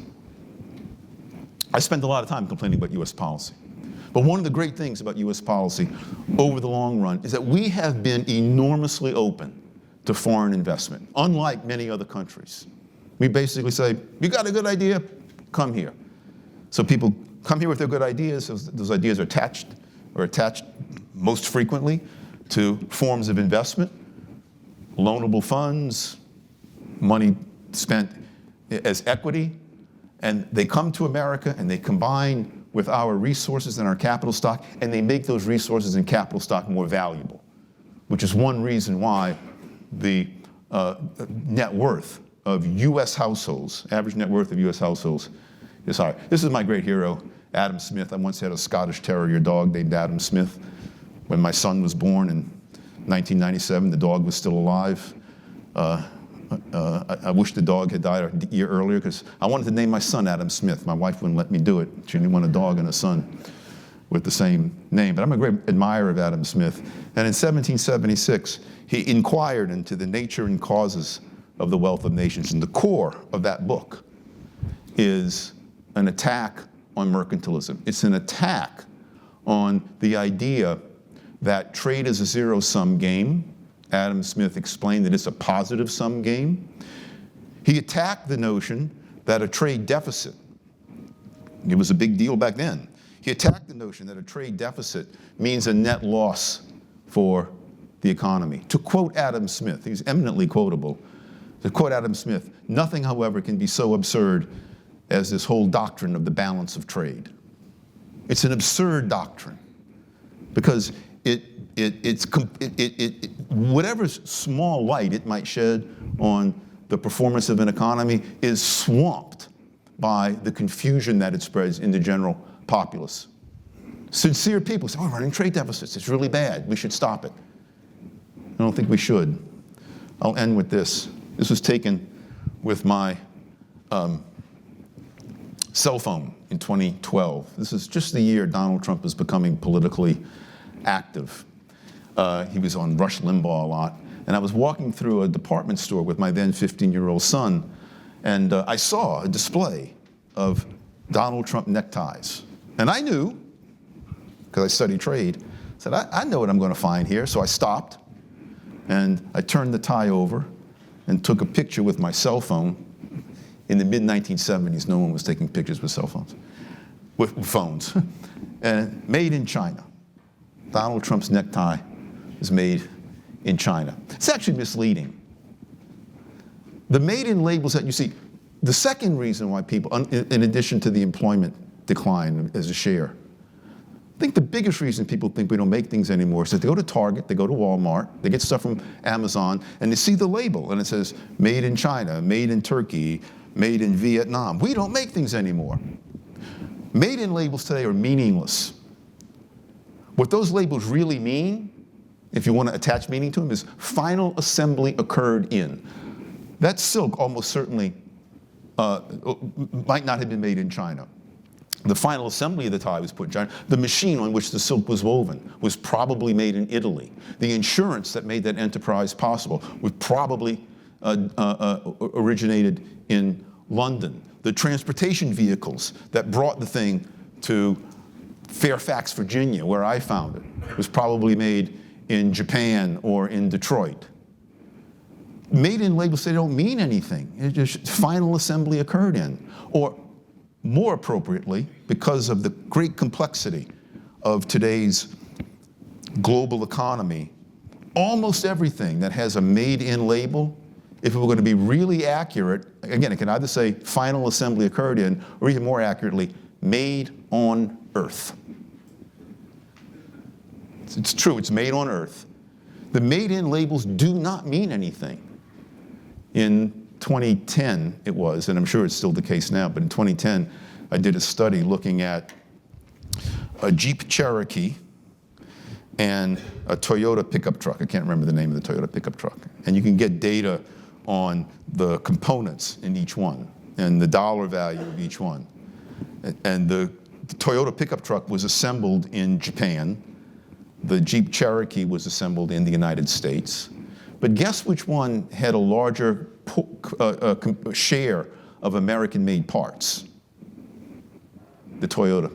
I spend a lot of time complaining about U.S. policy. But one of the great things about U.S. policy over the long run is that we have been enormously open to foreign investment, unlike many other countries. We basically say, you got a good idea? Come here. So people come here with their good ideas. Those ideas are attached most frequently to forms of investment, loanable funds, money spent as equity, and they come to America and they combine with our resources and our capital stock, and they make those resources and capital stock more valuable, which is one reason why the net worth of U.S. households, average net worth of U.S. households, is higher. This is my great hero, Adam Smith. I once had a Scottish Terrier dog named Adam Smith. When my son was born in 1997, the dog was still alive. I wish the dog had died a year earlier because I wanted to name my son Adam Smith. My wife wouldn't let me do it. She didn't want a dog and a son with the same name. But I'm a great admirer of Adam Smith. And in 1776, he inquired into the nature and causes of the wealth of nations. And the core of that book is an attack on mercantilism. It's an attack on the idea that trade is a zero-sum game. Adam Smith explained that it's a positive-sum game. He attacked the notion that a trade deficit, it was a big deal back then. He attacked the notion that a trade deficit means a net loss for the economy. To quote Adam Smith, he's eminently quotable, to quote Adam Smith, nothing, however, can be so absurd as this whole doctrine of the balance of trade. It's an absurd doctrine because whatever small light it might shed on the performance of an economy is swamped by the confusion that it spreads in the general populace. Sincere people say, oh, we're running trade deficits. It's really bad. We should stop it. I don't think we should. I'll end with this. This was taken with my cell phone in 2012. This is just the year Donald Trump was becoming politically active. He was on Rush Limbaugh a lot. And I was walking through a department store with my then 15-year-old son, and I saw a display of Donald Trump neckties. And I knew, because I study trade, I said, I know what I'm going to find here. So I stopped, and I turned the tie over and took a picture with my cell phone. In the mid-1970s, no one was taking pictures with cell phones, with phones. And made in China. Donald Trump's necktie is made in China. It's actually misleading. The made-in labels that you see, the second reason why people, in addition to the employment decline as a share, I think the biggest reason people think we don't make things anymore is that they go to Target, they go to Walmart, they get stuff from Amazon, and they see the label, and it says, made in China, made in Turkey, made in Vietnam. We don't make things anymore. Made-in labels today are meaningless. What those labels really mean, if you want to attach meaning to them, is final assembly occurred in. That silk almost certainly might not have been made in China. The final assembly of the tie was put in China. The machine on which the silk was woven was probably made in Italy. The insurance that made that enterprise possible was probably originated in London. The transportation vehicles that brought the thing to Fairfax, Virginia, where I found it, was probably made in Japan or in Detroit. Made-in labels, they don't mean anything. It's just final assembly occurred in. Or more appropriately, because of the great complexity of today's global economy, almost everything that has a made-in label, if it were going to be really accurate, again, it can either say final assembly occurred in, or even more accurately, made on Earth. It's true, it's made on Earth. The made-in labels do not mean anything. In 2010 it was, and I'm sure it's still the case now, but in 2010 I did a study looking at a Jeep Cherokee and a Toyota pickup truck. I can't remember the name of the Toyota pickup truck. And you can get data on the components in each one and the dollar value of each one. And the Toyota pickup truck was assembled in Japan. The Jeep Cherokee was assembled in the United States. But guess which one had a larger share of American-made parts? The Toyota.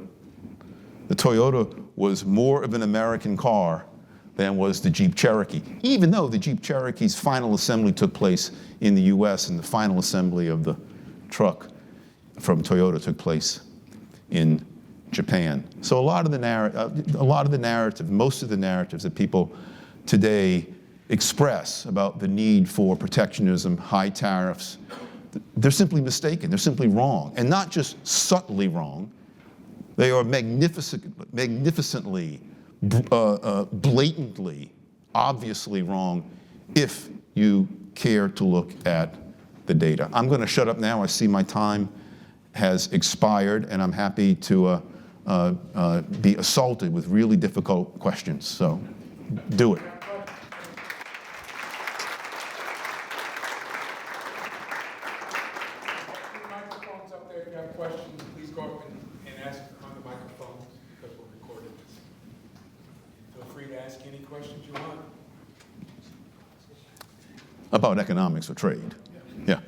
The Toyota was more of an American car than was the Jeep Cherokee, even though the Jeep Cherokee's final assembly took place in the US and the final assembly of the truck from Toyota took place in Japan. So a lot of the narrative, most of the narratives that people today express about the need for protectionism, high tariffs, they're simply mistaken, they're simply wrong. And not just subtly wrong, they are magnificently, blatantly, obviously wrong if you care to look at the data. I'm going to shut up now. I see my time has expired, and I'm happy to be assaulted with really difficult questions. So do it. Microphone's up there. If you have questions, please go up and ask on the microphone because we're recording this. Feel free to ask any questions you want. About economics or trade. Yeah.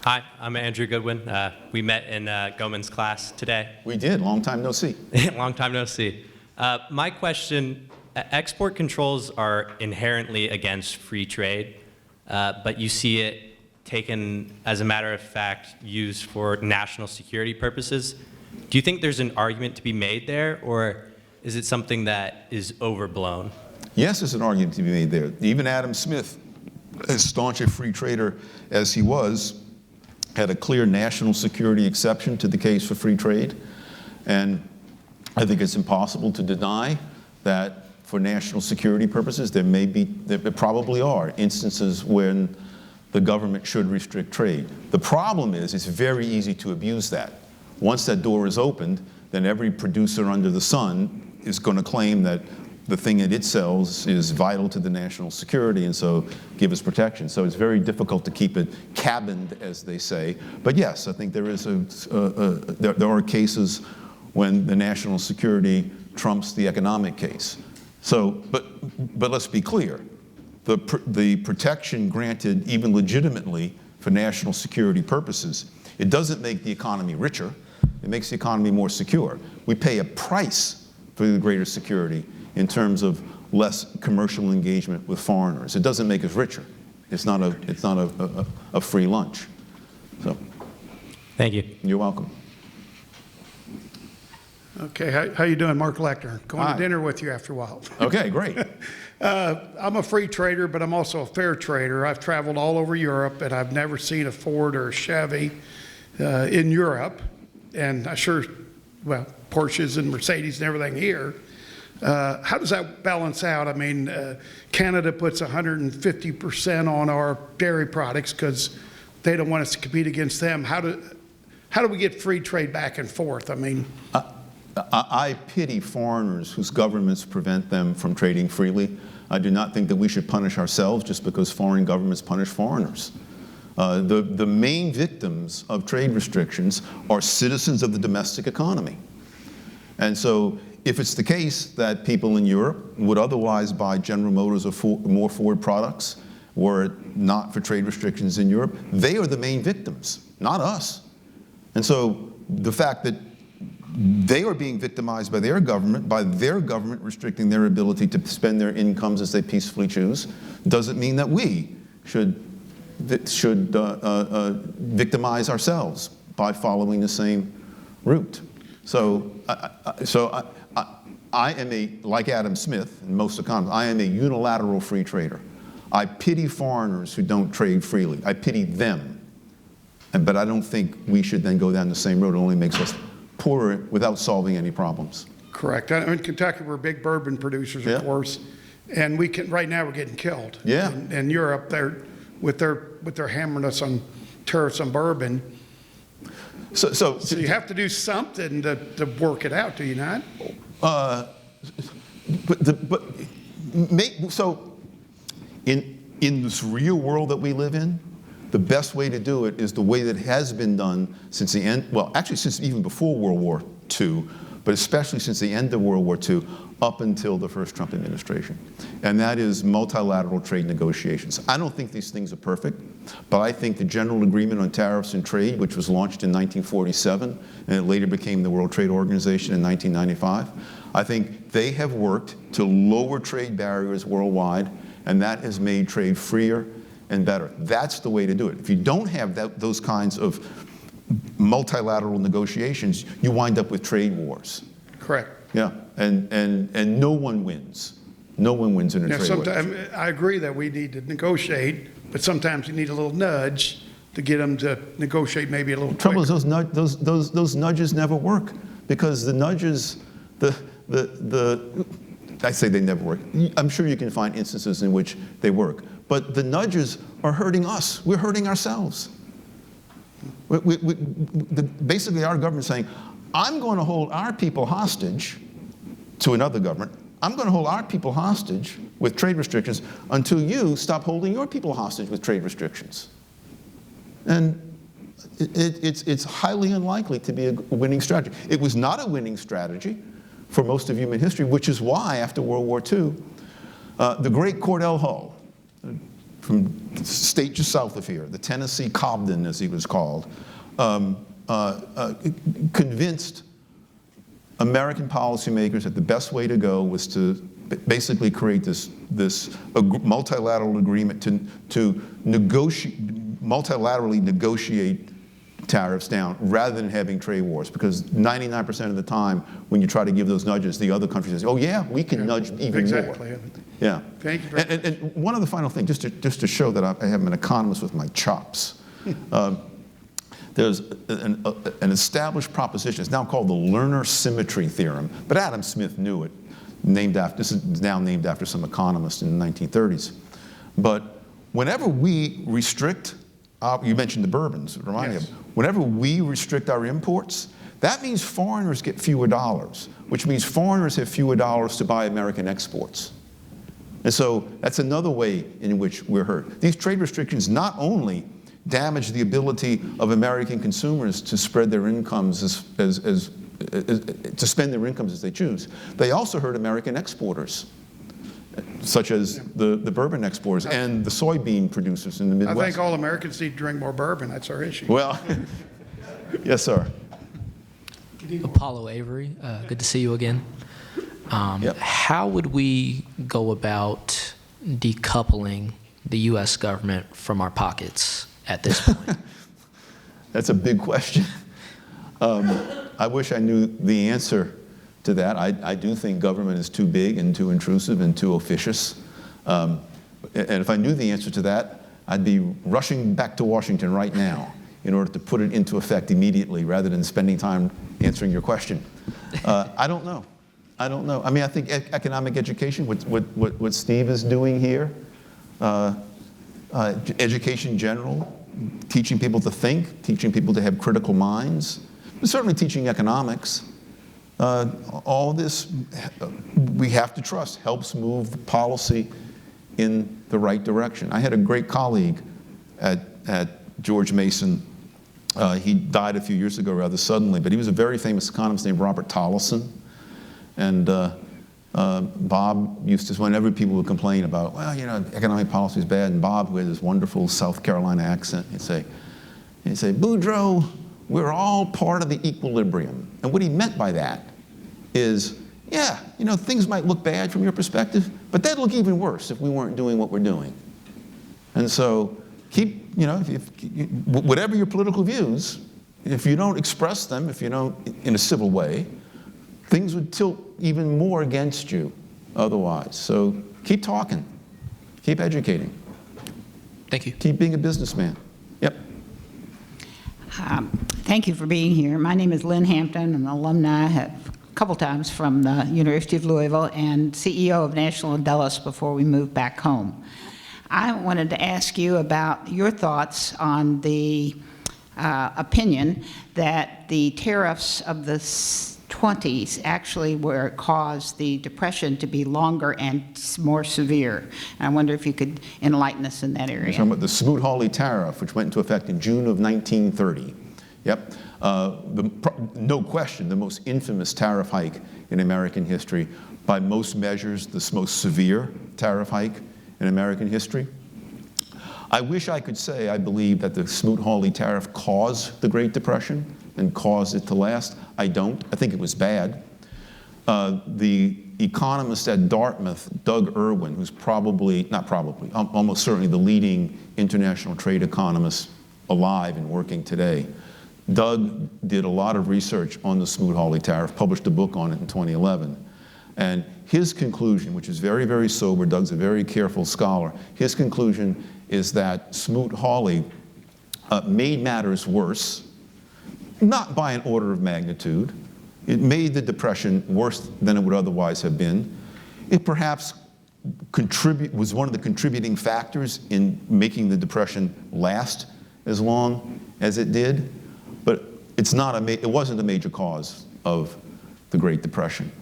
Hi, I'm Andrew Goodwin. We met in Goman's class today. We did. Long time no see. Long time no see. My question, export controls are inherently against free trade, but you see it taken as a matter of fact used for national security purposes. Do you think there's an argument to be made there, or is it something that is overblown? Yes, there's an argument to be made there. Even Adam Smith, as staunch a free trader as he was, had a clear national security exception to the case for free trade. And I think it's impossible to deny that for national security purposes, there probably are instances when the government should restrict trade. The problem is it's very easy to abuse that. Once that door is opened, then every producer under the sun is going to claim that the thing that it sells is vital to the national security, and so give us protection. So it's very difficult to keep it cabined, as they say. But yes, I think there is there are cases when the national security trumps the economic case. So, but let's be clear. The protection granted even legitimately for national security purposes, it doesn't make the economy richer. It makes the economy more secure. We pay a price for the greater security in terms of less commercial engagement with foreigners. It doesn't make us richer. It's not a free lunch. So, thank you. You're welcome. Okay, how you doing, Mark Lecter? Going Hi. to dinner with you after a while. Okay, great. I'm a free trader, but I'm also a fair trader. I've traveled all over Europe, and I've never seen a Ford or a Chevy in Europe. And Porsches and Mercedes and everything here. How does that balance out? I mean, Canada puts 150% on our dairy products because they don't want us to compete against them. How do we get free trade back and forth? I mean, I pity foreigners whose governments prevent them from trading freely. I do not think that we should punish ourselves just because foreign governments punish foreigners. The main victims of trade restrictions are citizens of the domestic economy. And so if it's the case that people in Europe would otherwise buy General Motors or more Ford products were it not for trade restrictions in Europe, they are the main victims, not us. And so the fact that they are being victimized by their government restricting their ability to spend their incomes as they peacefully choose, doesn't mean that we should victimize ourselves by following the same route. So I am like Adam Smith and most economists, I am a unilateral free trader. I pity foreigners who don't trade freely. I pity them. But I don't think we should then go down the same road. It only makes us poorer without solving any problems. Correct. In Kentucky, we're big bourbon producers, Yeah. of course, and right now we're getting killed. Yeah. In Europe, they're with their hammering us on tariffs on bourbon. So You have to do something to work it out, do you not? So in this real world that we live in, the best way to do it is the way that has been done since the end, well, actually since even before World War II, but especially since the end of World War II, up until the first Trump administration. And that is multilateral trade negotiations. I don't think these things are perfect, but I think the General Agreement on Tariffs and Trade, which was launched in 1947, and it later became the World Trade Organization in 1995, I think they have worked to lower trade barriers worldwide, and that has made trade freer and better. That's the way to do it. If you don't have those kinds of multilateral negotiations, you wind up with trade wars. Correct. Yeah, and no one wins. No one wins in a Now, trade war. sometimes I agree that we need to negotiate, but sometimes you need a little nudge to get them to negotiate maybe a little The trouble quicker. is those nudges never work, because the nudges, I say they never work. I'm sure you can find instances in which they work, but the nudges are hurting us. We're hurting ourselves. Basically, our government's saying, I'm going to hold our people hostage to another government. I'm going to hold our people hostage with trade restrictions until you stop holding your people hostage with trade restrictions. And it's highly unlikely to be a winning strategy. It was not a winning strategy for most of human history, which is why, after World War II, the great Cordell Hull, from the state just south of here, the Tennessee Cobden, as he was called, convinced American policymakers that the best way to go was to basically create this multilateral agreement to multilaterally negotiate tariffs down rather than having trade wars, because 99% of the time when you try to give those nudges, the other country says, oh yeah, we can nudge even Exactly. more. Yeah. Thank you very much. And one other final thing, just to show that I am an economist with my chops. There's an established proposition. It's now called the Lerner symmetry theorem, but Adam Smith knew it. This is now named after some economist in the 1930s. But whenever we restrict, you mentioned the bourbons, remind me of Yes. it. Whenever we restrict our imports, that means foreigners get fewer dollars, which means foreigners have fewer dollars to buy American exports. And so that's another way in which we're hurt. These trade restrictions not only damage the ability of American consumers to spread their incomes to spend their incomes as they choose, they also hurt American exporters, such as the bourbon exporters and the soybean producers in the I Midwest. think all Americans need to drink more bourbon. That's our issue. Well, yes, sir. Apollo Avery, good to see you again. Yep. How would we go about decoupling the U.S. government from our pockets at this point? That's a big question. I wish I knew the answer to that. I do think government is too big and too intrusive and too officious. And if I knew the answer to that, I'd be rushing back to Washington right now in order to put it into effect immediately rather than spending time answering your question. I don't know. I don't know. I mean, I think economic education, what Steve is doing here, education in general, teaching people to think, teaching people to have critical minds, but certainly teaching economics. All this, we have to trust, helps move the policy in the right direction. I had a great colleague at George Mason. He died a few years ago rather suddenly, but he was a very famous economist named Robert Tollison. And Bob used to, whenever people would complain about, well, you know, economic policy is bad, and Bob, with his wonderful South Carolina accent, he'd say, Boudreaux, we're all part of the equilibrium. And what he meant by that is, yeah, you know, things might look bad from your perspective, but they'd look even worse if we weren't doing what we're doing. And so keep, you know, whatever your political views, if you don't express them, if you don't, in a civil way, things would tilt even more against you otherwise. So keep talking, keep educating. Thank you. Keep being a businessman. Yep. Thank you for being here. My name is Lynn Hampton. I'm an alumni a couple times from the University of Louisville and CEO of National Dulles before we moved back home. I wanted to ask you about your thoughts on the opinion that the tariffs of the 20s actually were caused the Depression to be longer and more severe. And I wonder if you could enlighten us in that area. You're talking about the Smoot-Hawley tariff, which went into effect in June of 1930. Yep. No question, the most infamous tariff hike in American history. By most measures, the most severe tariff hike in American history. I wish I could say I believe that the Smoot-Hawley tariff caused the Great Depression and caused it to last. I don't. I think it was bad. The economist at Dartmouth, Doug Irwin, who's almost certainly the leading international trade economist alive and working today. Doug did a lot of research on the Smoot-Hawley tariff, published a book on it in 2011. And his conclusion, which is very, very sober, Doug's a very careful scholar, his conclusion is that Smoot-Hawley made matters worse, not by an order of magnitude. It made the Depression worse than it would otherwise have been. It perhaps was one of the contributing factors in making the Depression last as long as it did, but it wasn't a major cause of the Great Depression.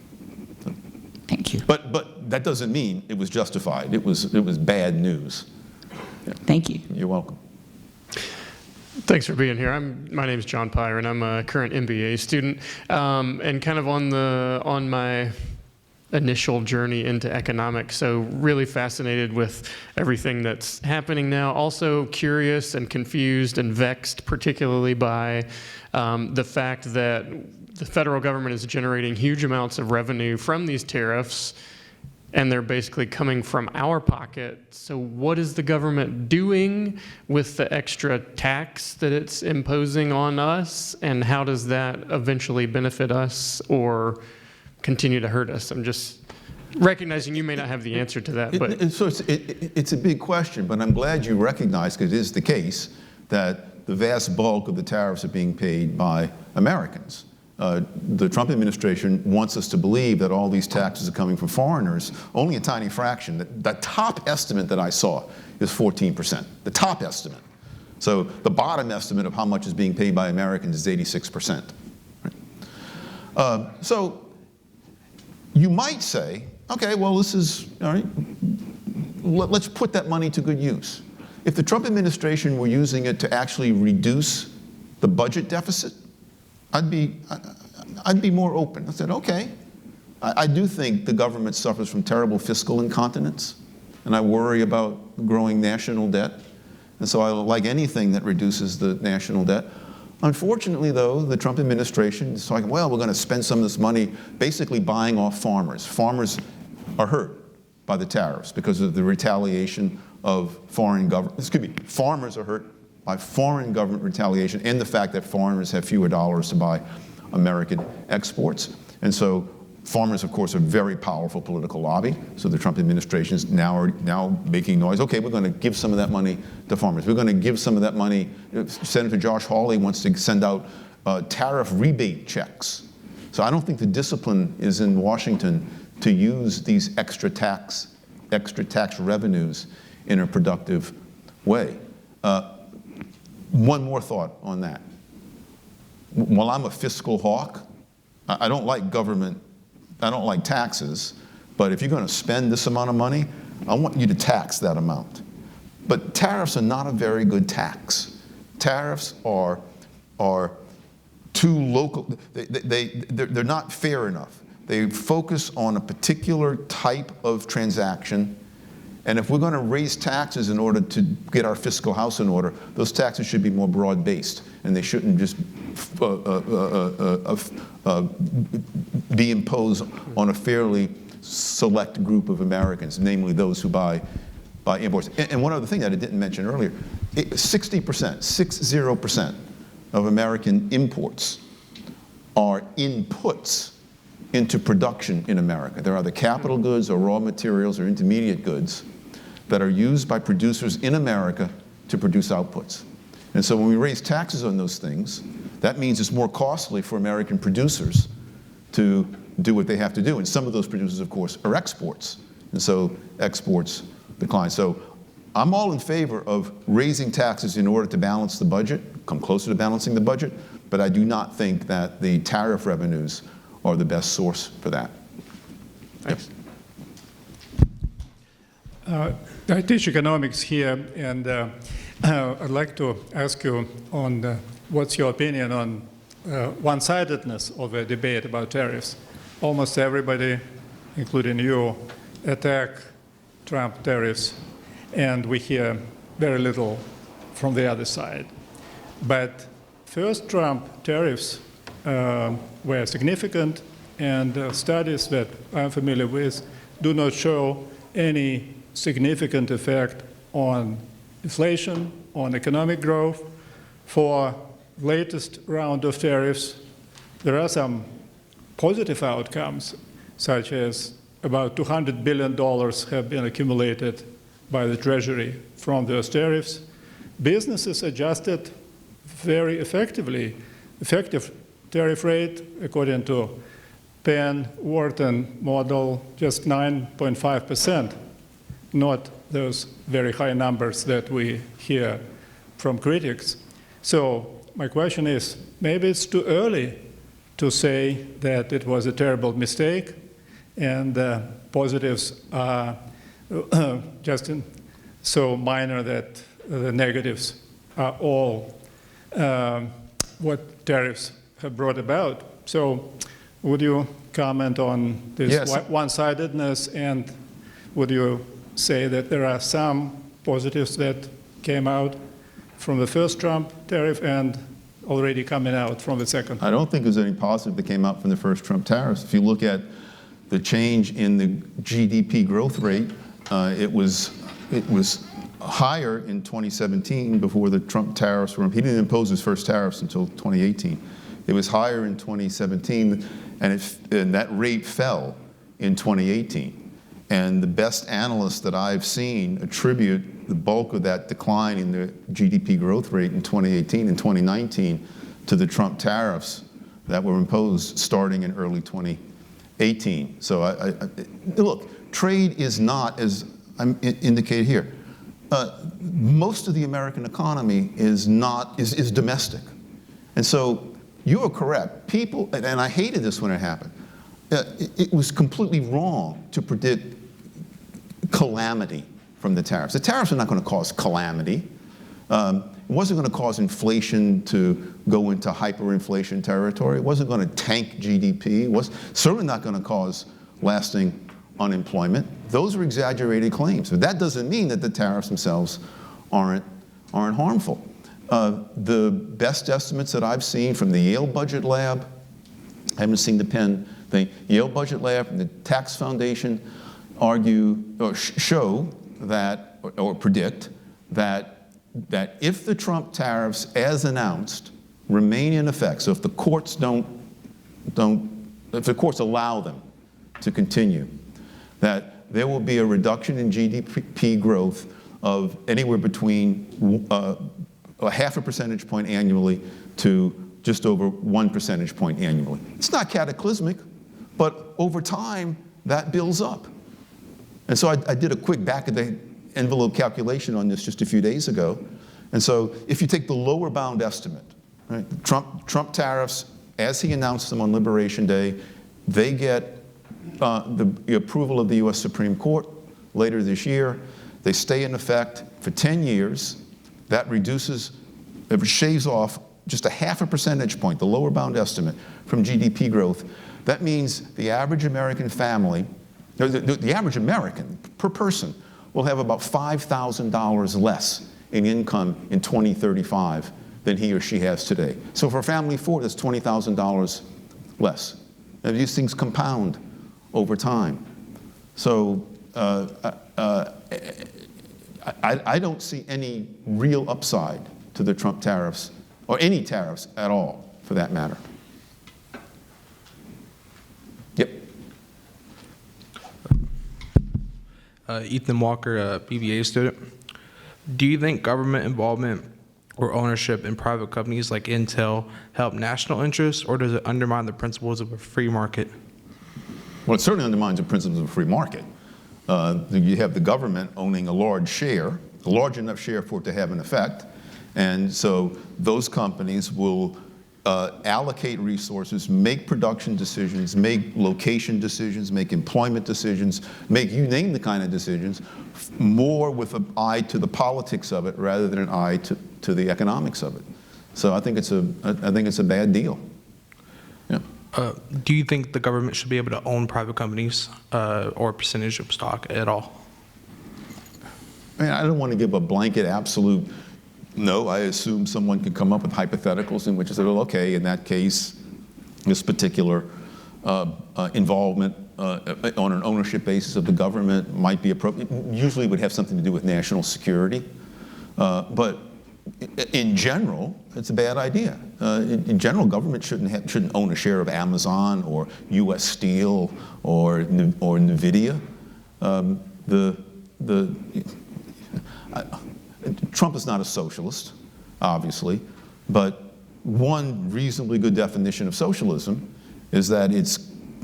Thank you. But that doesn't mean it was justified. It was bad news. Yeah. Thank you. You're welcome. Thanks for being here. My name is John Pyron. I'm a current MBA student, and kind of on my initial journey into economics. So really fascinated with everything that's happening now. Also curious and confused and vexed, particularly by the fact that the federal government is generating huge amounts of revenue from these tariffs, and they're basically coming from our pocket. So what is the government doing with the extra tax that it's imposing on us, and how does that eventually benefit us or continue to hurt us? I'm just recognizing you may not have the answer to that, but So it's a big question, but I'm glad you recognize, because it is the case, that the vast bulk of the tariffs are being paid by Americans. The Trump administration wants us to believe that all these taxes are coming from foreigners. Only a tiny fraction. The top estimate that I saw is 14%. The top estimate. So the bottom estimate of how much is being paid by Americans is 86%. Right? So you might say, okay, well, this is, all right, let's put that money to good use. If the Trump administration were using it to actually reduce the budget deficit, I'd be more open. I said, okay, I do think the government suffers from terrible fiscal incontinence, and I worry about growing national debt. And so I like anything that reduces the national debt. Unfortunately, though, the Trump administration is talking, well, we're going to spend some of this money basically buying off farmers. Farmers are hurt by the tariffs because of the retaliation of foreign government. Farmers are hurt by foreign government retaliation and the fact that foreigners have fewer dollars to buy American exports. And so farmers, of course, are a very powerful political lobby. So the Trump administration is now making noise. Okay, we're going to give some of that money to farmers. We're going to give some of that money. Senator Josh Hawley wants to send out tariff rebate checks. So I don't think the discipline is in Washington to use these extra tax revenues in a productive way. One more thought on that. While I'm a fiscal hawk, I don't like government, I don't like taxes, but if you're going to spend this amount of money, I want you to tax that amount. But tariffs are not a very good tax. Tariffs are too local. They're not fair enough. They focus on a particular type of transaction. And if we're going to raise taxes in order to get our fiscal house in order, those taxes should be more broad-based, and they shouldn't just be imposed on a fairly select group of Americans, namely those who buy imports. And one other thing that I didn't mention earlier, 60% of American imports are inputs into production in America. They're either capital goods or raw materials or intermediate goods that are used by producers in America to produce outputs. And so when we raise taxes on those things, that means it's more costly for American producers to do what they have to do. And some of those producers, of course, are exports. And so exports decline. So I'm all in favor of raising taxes in order to balance the budget, come closer to balancing the budget, but I do not think that the tariff revenues are the best source for that. Thanks. I teach economics here, and I'd like to ask you on what's your opinion on one-sidedness of a debate about tariffs. Almost everybody, including you, attack Trump tariffs, and we hear very little from the other side. But first Trump tariffs were significant, and studies that I'm familiar with do not show any significant effect on inflation, on economic growth. For latest round of tariffs, there are some positive outcomes, such as about $200 billion have been accumulated by the Treasury from those tariffs. Businesses adjusted very effectively. Effective tariff rate, according to Penn-Wharton model, just 9.5%, not those very high numbers that we hear from critics. So my question is, maybe it's too early to say that it was a terrible mistake, and positives are just so minor that the negatives are all what tariffs have brought about. So would you comment on this Yes. one-sidedness, and would you say that there are some positives that came out from the first Trump tariff and already coming out from the second? I don't think there's any positive that came out from the first Trump tariffs. If you look at the change in the GDP growth rate, it was higher in 2017 before the Trump tariffs were. He didn't impose his first tariffs until 2018. It was higher in 2017, and that rate fell in 2018. And the best analysts that I've seen attribute the bulk of that decline in the GDP growth rate in 2018 and 2019 to the Trump tariffs that were imposed starting in early 2018. So look, trade is not, as I'm indicated here, most of the American economy is domestic. And so you are correct. People, and I hated this when it happened, it was completely wrong to predict calamity from the tariffs. The tariffs are not going to cause calamity. It wasn't going to cause inflation to go into hyperinflation territory. It wasn't going to tank GDP. It was certainly not going to cause lasting unemployment. Those are exaggerated claims. But that doesn't mean that the tariffs themselves aren't harmful. The best estimates that I've seen from the Yale Budget Lab, I haven't seen the Penn thing, Yale Budget Lab and the Tax Foundation argue or show that, or predict that if the Trump tariffs, as announced, remain in effect, so if the courts if the courts allow them to continue, that there will be a reduction in GDP growth of anywhere between a half a percentage point annually to just over 1 percentage point annually. It's not cataclysmic, but over time, that builds up. And so I did a quick back-of-the-envelope calculation on this just a few days ago. And so if you take the lower bound estimate, right, Trump tariffs, as he announced them on Liberation Day, they get the approval of the US Supreme Court later this year. They stay in effect for 10 years. That it shaves off just a half a percentage point, the lower bound estimate, from GDP growth. That means the average American family, the average American per person will have about $5,000 less in income in 2035 than he or she has today. So for a family of four, that's $20,000 less. Now, these things compound over time. So I don't see any real upside to the Trump tariffs, or any tariffs at all, for that matter. Yep. Ethan Walker, a BBA student. Do you think government involvement or ownership in private companies like Intel help national interests, or does it undermine the principles of a free market? Well, it certainly undermines the principles of a free market. You have the government owning a large enough share for it to have an effect, and so those companies will allocate resources, make production decisions, make location decisions, make employment decisions, make you name the kind of decisions, more with an eye to the politics of it rather than an eye to the economics of it. So I think it's a bad deal. Yeah. Do you think the government should be able to own private companies or a percentage of stock at all? I mean, I don't want to give a blanket absolute no. I assume someone could come up with hypotheticals in which I say, well, okay, in that case, this particular involvement on an ownership basis of the government might be appropriate. Usually would have something to do with national security. But in general, it's a bad idea. In general, government shouldn't own a share of Amazon or U.S. Steel or NVIDIA. Trump is not a socialist, obviously, but one reasonably good definition of socialism is that it's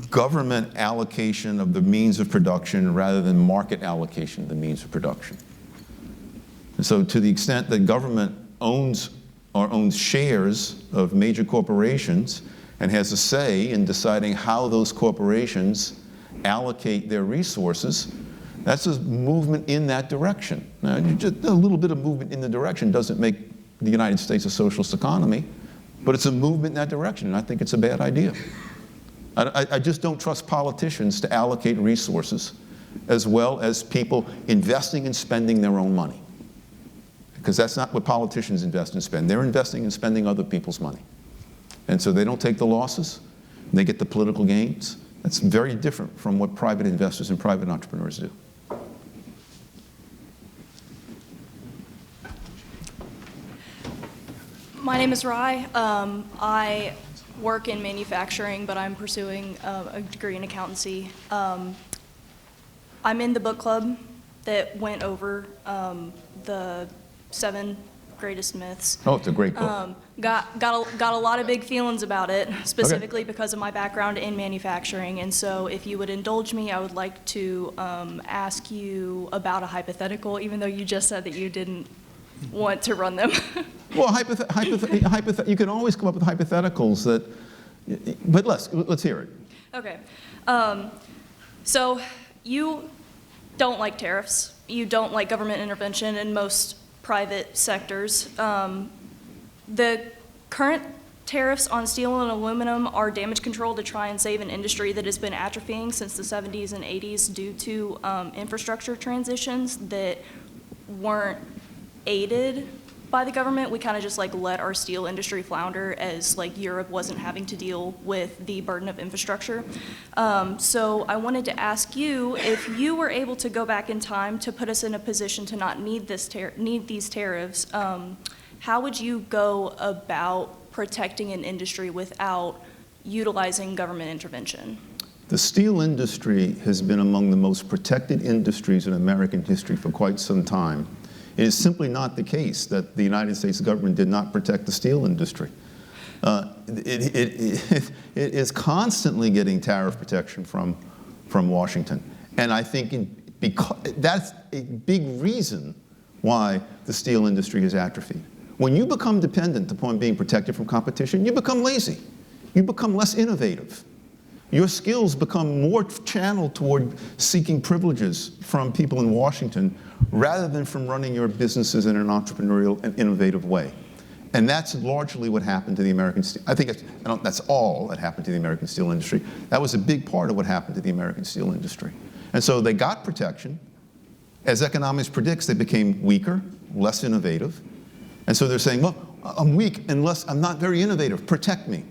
government allocation of the means of production rather than market allocation of the means of production. And so to the extent that government owns shares of major corporations and has a say in deciding how those corporations allocate their resources, that's a movement in that direction. Now, just a little bit of movement in the direction doesn't make the United States a socialist economy, but it's a movement in that direction, and I think it's a bad idea. I just don't trust politicians to allocate resources as well as people investing and spending their own money. Because that's not what politicians invest and spend. They're investing and spending other people's money. And so they don't take the losses, they get the political gains. That's very different from what private investors and private entrepreneurs do. My name is Rai. I work in manufacturing, but I'm pursuing a degree in accountancy. I'm in the book club that went over the 7 greatest myths. Oh, it's a great book. Got a lot of big feelings about it, specifically because of my background in manufacturing. And so if you would indulge me, I would like to ask you about a hypothetical, even though you just said that you didn't want to run them. Well, you can always come up with hypotheticals that, but let's hear it. Okay. So you don't like tariffs. You don't like government intervention in most private sectors. The current tariffs on steel and aluminum are damage control to try and save an industry that has been atrophying since the 70s and 80s due to infrastructure transitions that weren't aided by the government. We kind of just like let our steel industry flounder as like Europe wasn't having to deal with the burden of infrastructure. So I wanted to ask you if you were able to go back in time to put us in a position to not need these tariffs, how would you go about protecting an industry without utilizing government intervention? The steel industry has been among the most protected industries in American history for quite some time. It is simply not the case that the United States government did not protect the steel industry. It is constantly getting tariff protection from Washington. And I think that's a big reason why the steel industry has atrophied. When you become dependent upon being protected from competition, you become lazy. You become less innovative. Your skills become more channeled toward seeking privileges from people in Washington rather than from running your businesses in an entrepreneurial and innovative way. And that's largely what happened to the American steel. I think that's all that happened to the American steel industry. That was a big part of what happened to the American steel industry. And so they got protection. As economics predicts, they became weaker, less innovative. And so they're saying, well, I'm weak unless I'm not very innovative. Protect me.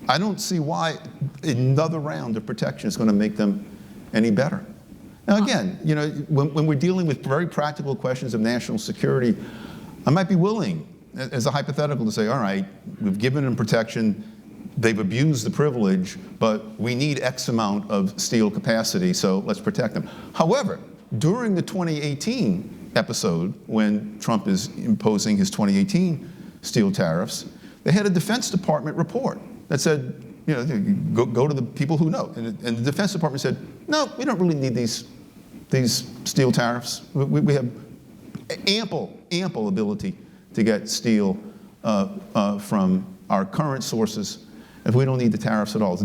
I don't see why another round of protection is going to make them any better. Now again, you know, when we're dealing with very practical questions of national security, I might be willing, as a hypothetical, to say, all right, we've given them protection, they've abused the privilege, but we need X amount of steel capacity, so let's protect them. However, during the 2018 episode, when Trump is imposing his 2018 steel tariffs, they had a Defense Department report that said, you know, go to the people who know. And the Defense Department said, no, we don't really need these steel tariffs. We have ample ability to get steel from our current sources, and we don't need the tariffs at all.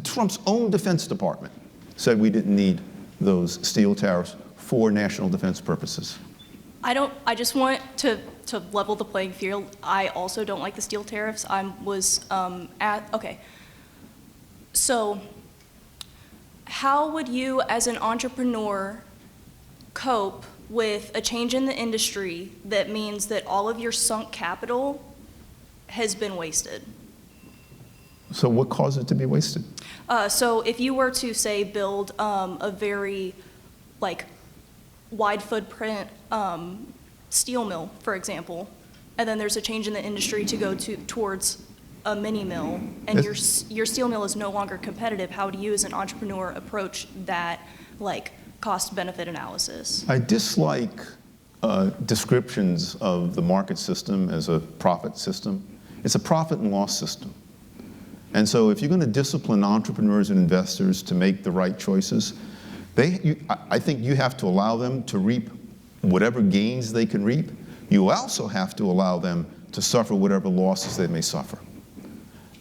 Trump's own Defense Department said we didn't need those steel tariffs for national defense purposes. I just want to level the playing field. I also don't like the steel tariffs. Okay. So how would you, as an entrepreneur, cope with a change in the industry that means that all of your sunk capital has been wasted? So what caused it to be wasted? So if you were to, say, build a very, wide footprint steel mill, for example, and then there's a change in the industry to go towards a mini mill, and your steel mill is no longer competitive, how do you as an entrepreneur approach that cost-benefit analysis? I dislike descriptions of the market system as a profit system. It's a profit and loss system. And so if you're going to discipline entrepreneurs and investors to make the right choices, I think you have to allow them to reap whatever gains they can reap. You also have to allow them to suffer whatever losses they may suffer.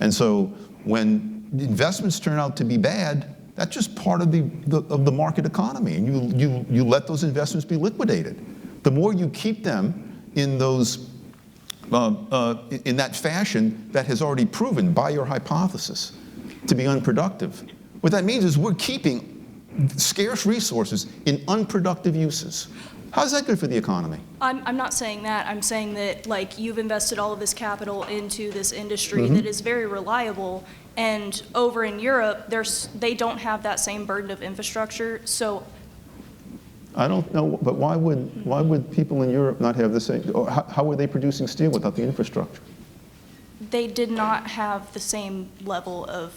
And so when investments turn out to be bad, that's just part of the market economy, and you let those investments be liquidated. The more you keep them in those in that fashion that has already proven by your hypothesis to be unproductive, what that means is we're keeping scarce resources in unproductive uses. How's that good for the economy? I'm not saying that. I'm saying that you've invested all of this capital into this industry that is very reliable, and over in Europe, they don't have that same burden of infrastructure. So I don't know, but why would people in Europe not have the same? Or how were they producing steel without the infrastructure? they did not have the same level of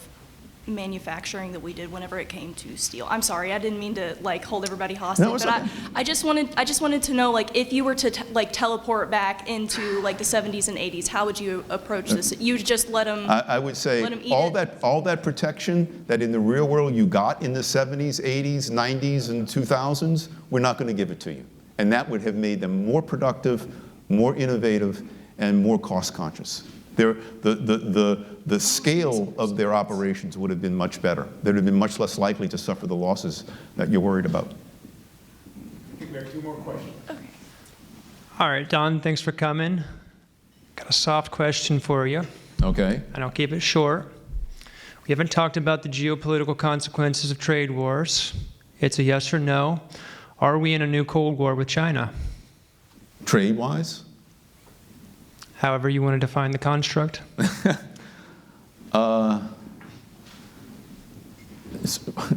manufacturing that we did whenever it came to steel. I'm sorry, I didn't mean to hold everybody hostage, No, it's but okay. I just wanted to know if you were to teleport back into the 70s and 80s, how would you approach this? You just let them. I would say let 'em eat all it? that protection that in the real world you got in the 70s, 80s, 90s, and 2000s, we're not going to give it to you. And that would have made them more productive, more innovative, and more cost conscious. The scale of their operations would have been much better. They'd have been much less likely to suffer the losses that you're worried about. I think we have 2 more questions. All right, Don, thanks for coming. Got a soft question for you, Okay. and I'll keep it short. We haven't talked about the geopolitical consequences of trade wars. It's a yes or no. Are we in a new Cold War with China? Trade-wise? However you want to define the construct.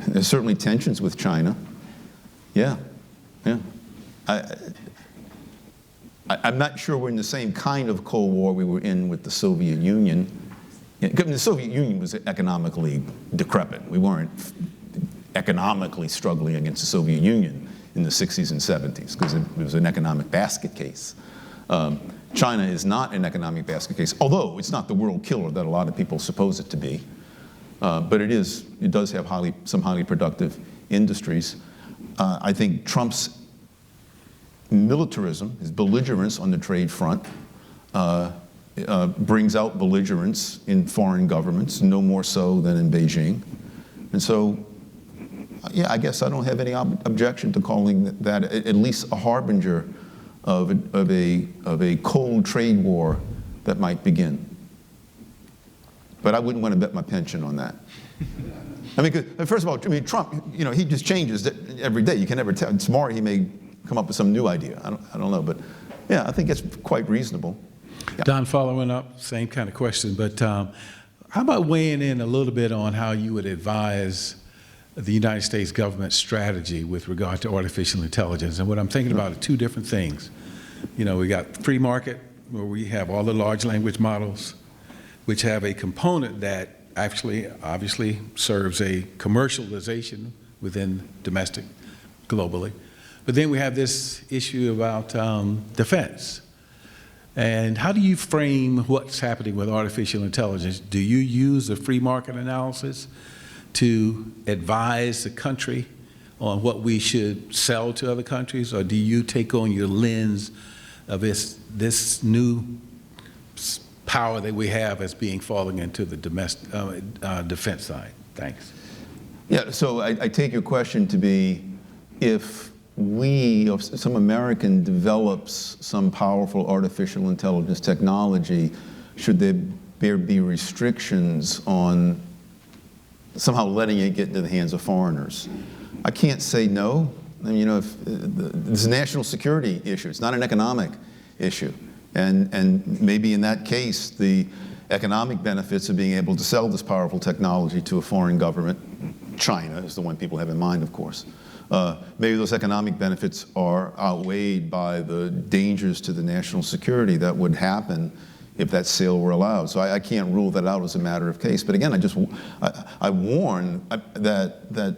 There's certainly tensions with China. Yeah. I'm not sure we're in the same kind of Cold War we were in with the Soviet Union. The Soviet Union was economically decrepit. We weren't economically struggling against the Soviet Union in the 60s and 70s because it was an economic basket case. China is not an economic basket case, although it's not the world killer that a lot of people suppose it to be. But it does have some highly productive industries. I think Trump's militarism, his belligerence on the trade front, brings out belligerence in foreign governments, no more so than in Beijing. And so, yeah, I guess I don't have any objection to calling that at least a harbinger of a cold trade war that might begin. But I wouldn't want to bet my pension on that. I mean, 'cause, first of all, Trump, he just changes every day. You can never tell. Tomorrow he may come up with some new idea. I don't know, but yeah, I think it's quite reasonable. Yeah. Don, following up, same kind of question, but how about weighing in a little bit on how you would advise the United States government strategy with regard to artificial intelligence? And what I'm thinking about are 2 different things. We got free market, where we have all the large language models, which have a component that actually obviously serves a commercialization within domestic globally. But then we have this issue about defense. And how do you frame what's happening with artificial intelligence? Do you use a free market analysis to advise the country on what we should sell to other countries, or do you take on your lens of this new power that we have as being falling into the domestic defense side? Thanks. Yeah, so I take your question to be, if some American develops some powerful artificial intelligence technology, should there be restrictions on somehow letting it get into the hands of foreigners? I can't say no. I mean, this is a national security issue. It's not an economic issue. And maybe in that case, the economic benefits of being able to sell this powerful technology to a foreign government, China is the one people have in mind, of course, maybe those economic benefits are outweighed by the dangers to the national security that would happen if that sale were allowed. So I can't rule that out as a matter of case. But again, I warn that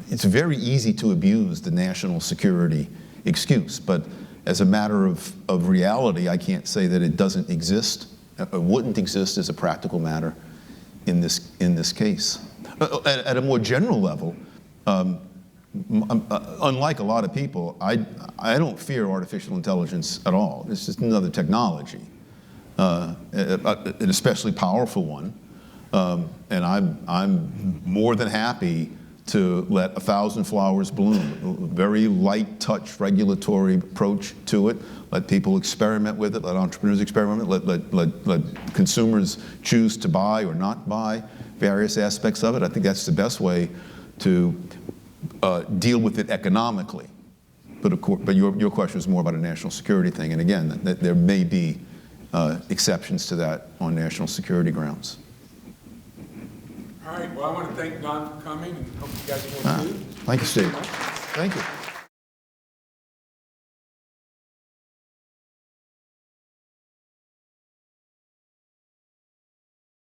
it's very easy to abuse the national security excuse. But as a matter of reality, I can't say that it doesn't exist, or wouldn't exist as a practical matter in this case. At a more general level, unlike a lot of people, I don't fear artificial intelligence at all. It's just another technology, an especially powerful one. And I'm more than happy to let 1,000 flowers bloom. A very light touch regulatory approach to it. Let people experiment with it. Let entrepreneurs experiment with it. Let consumers choose to buy or not buy various aspects of it. I think that's the best way to deal with it economically. But of course, your question is more about a national security thing. And again, there may be exceptions to that on national security grounds. All right, well, I want to thank Don for coming and hope you guys will too. Thank you, Steve. Thank you.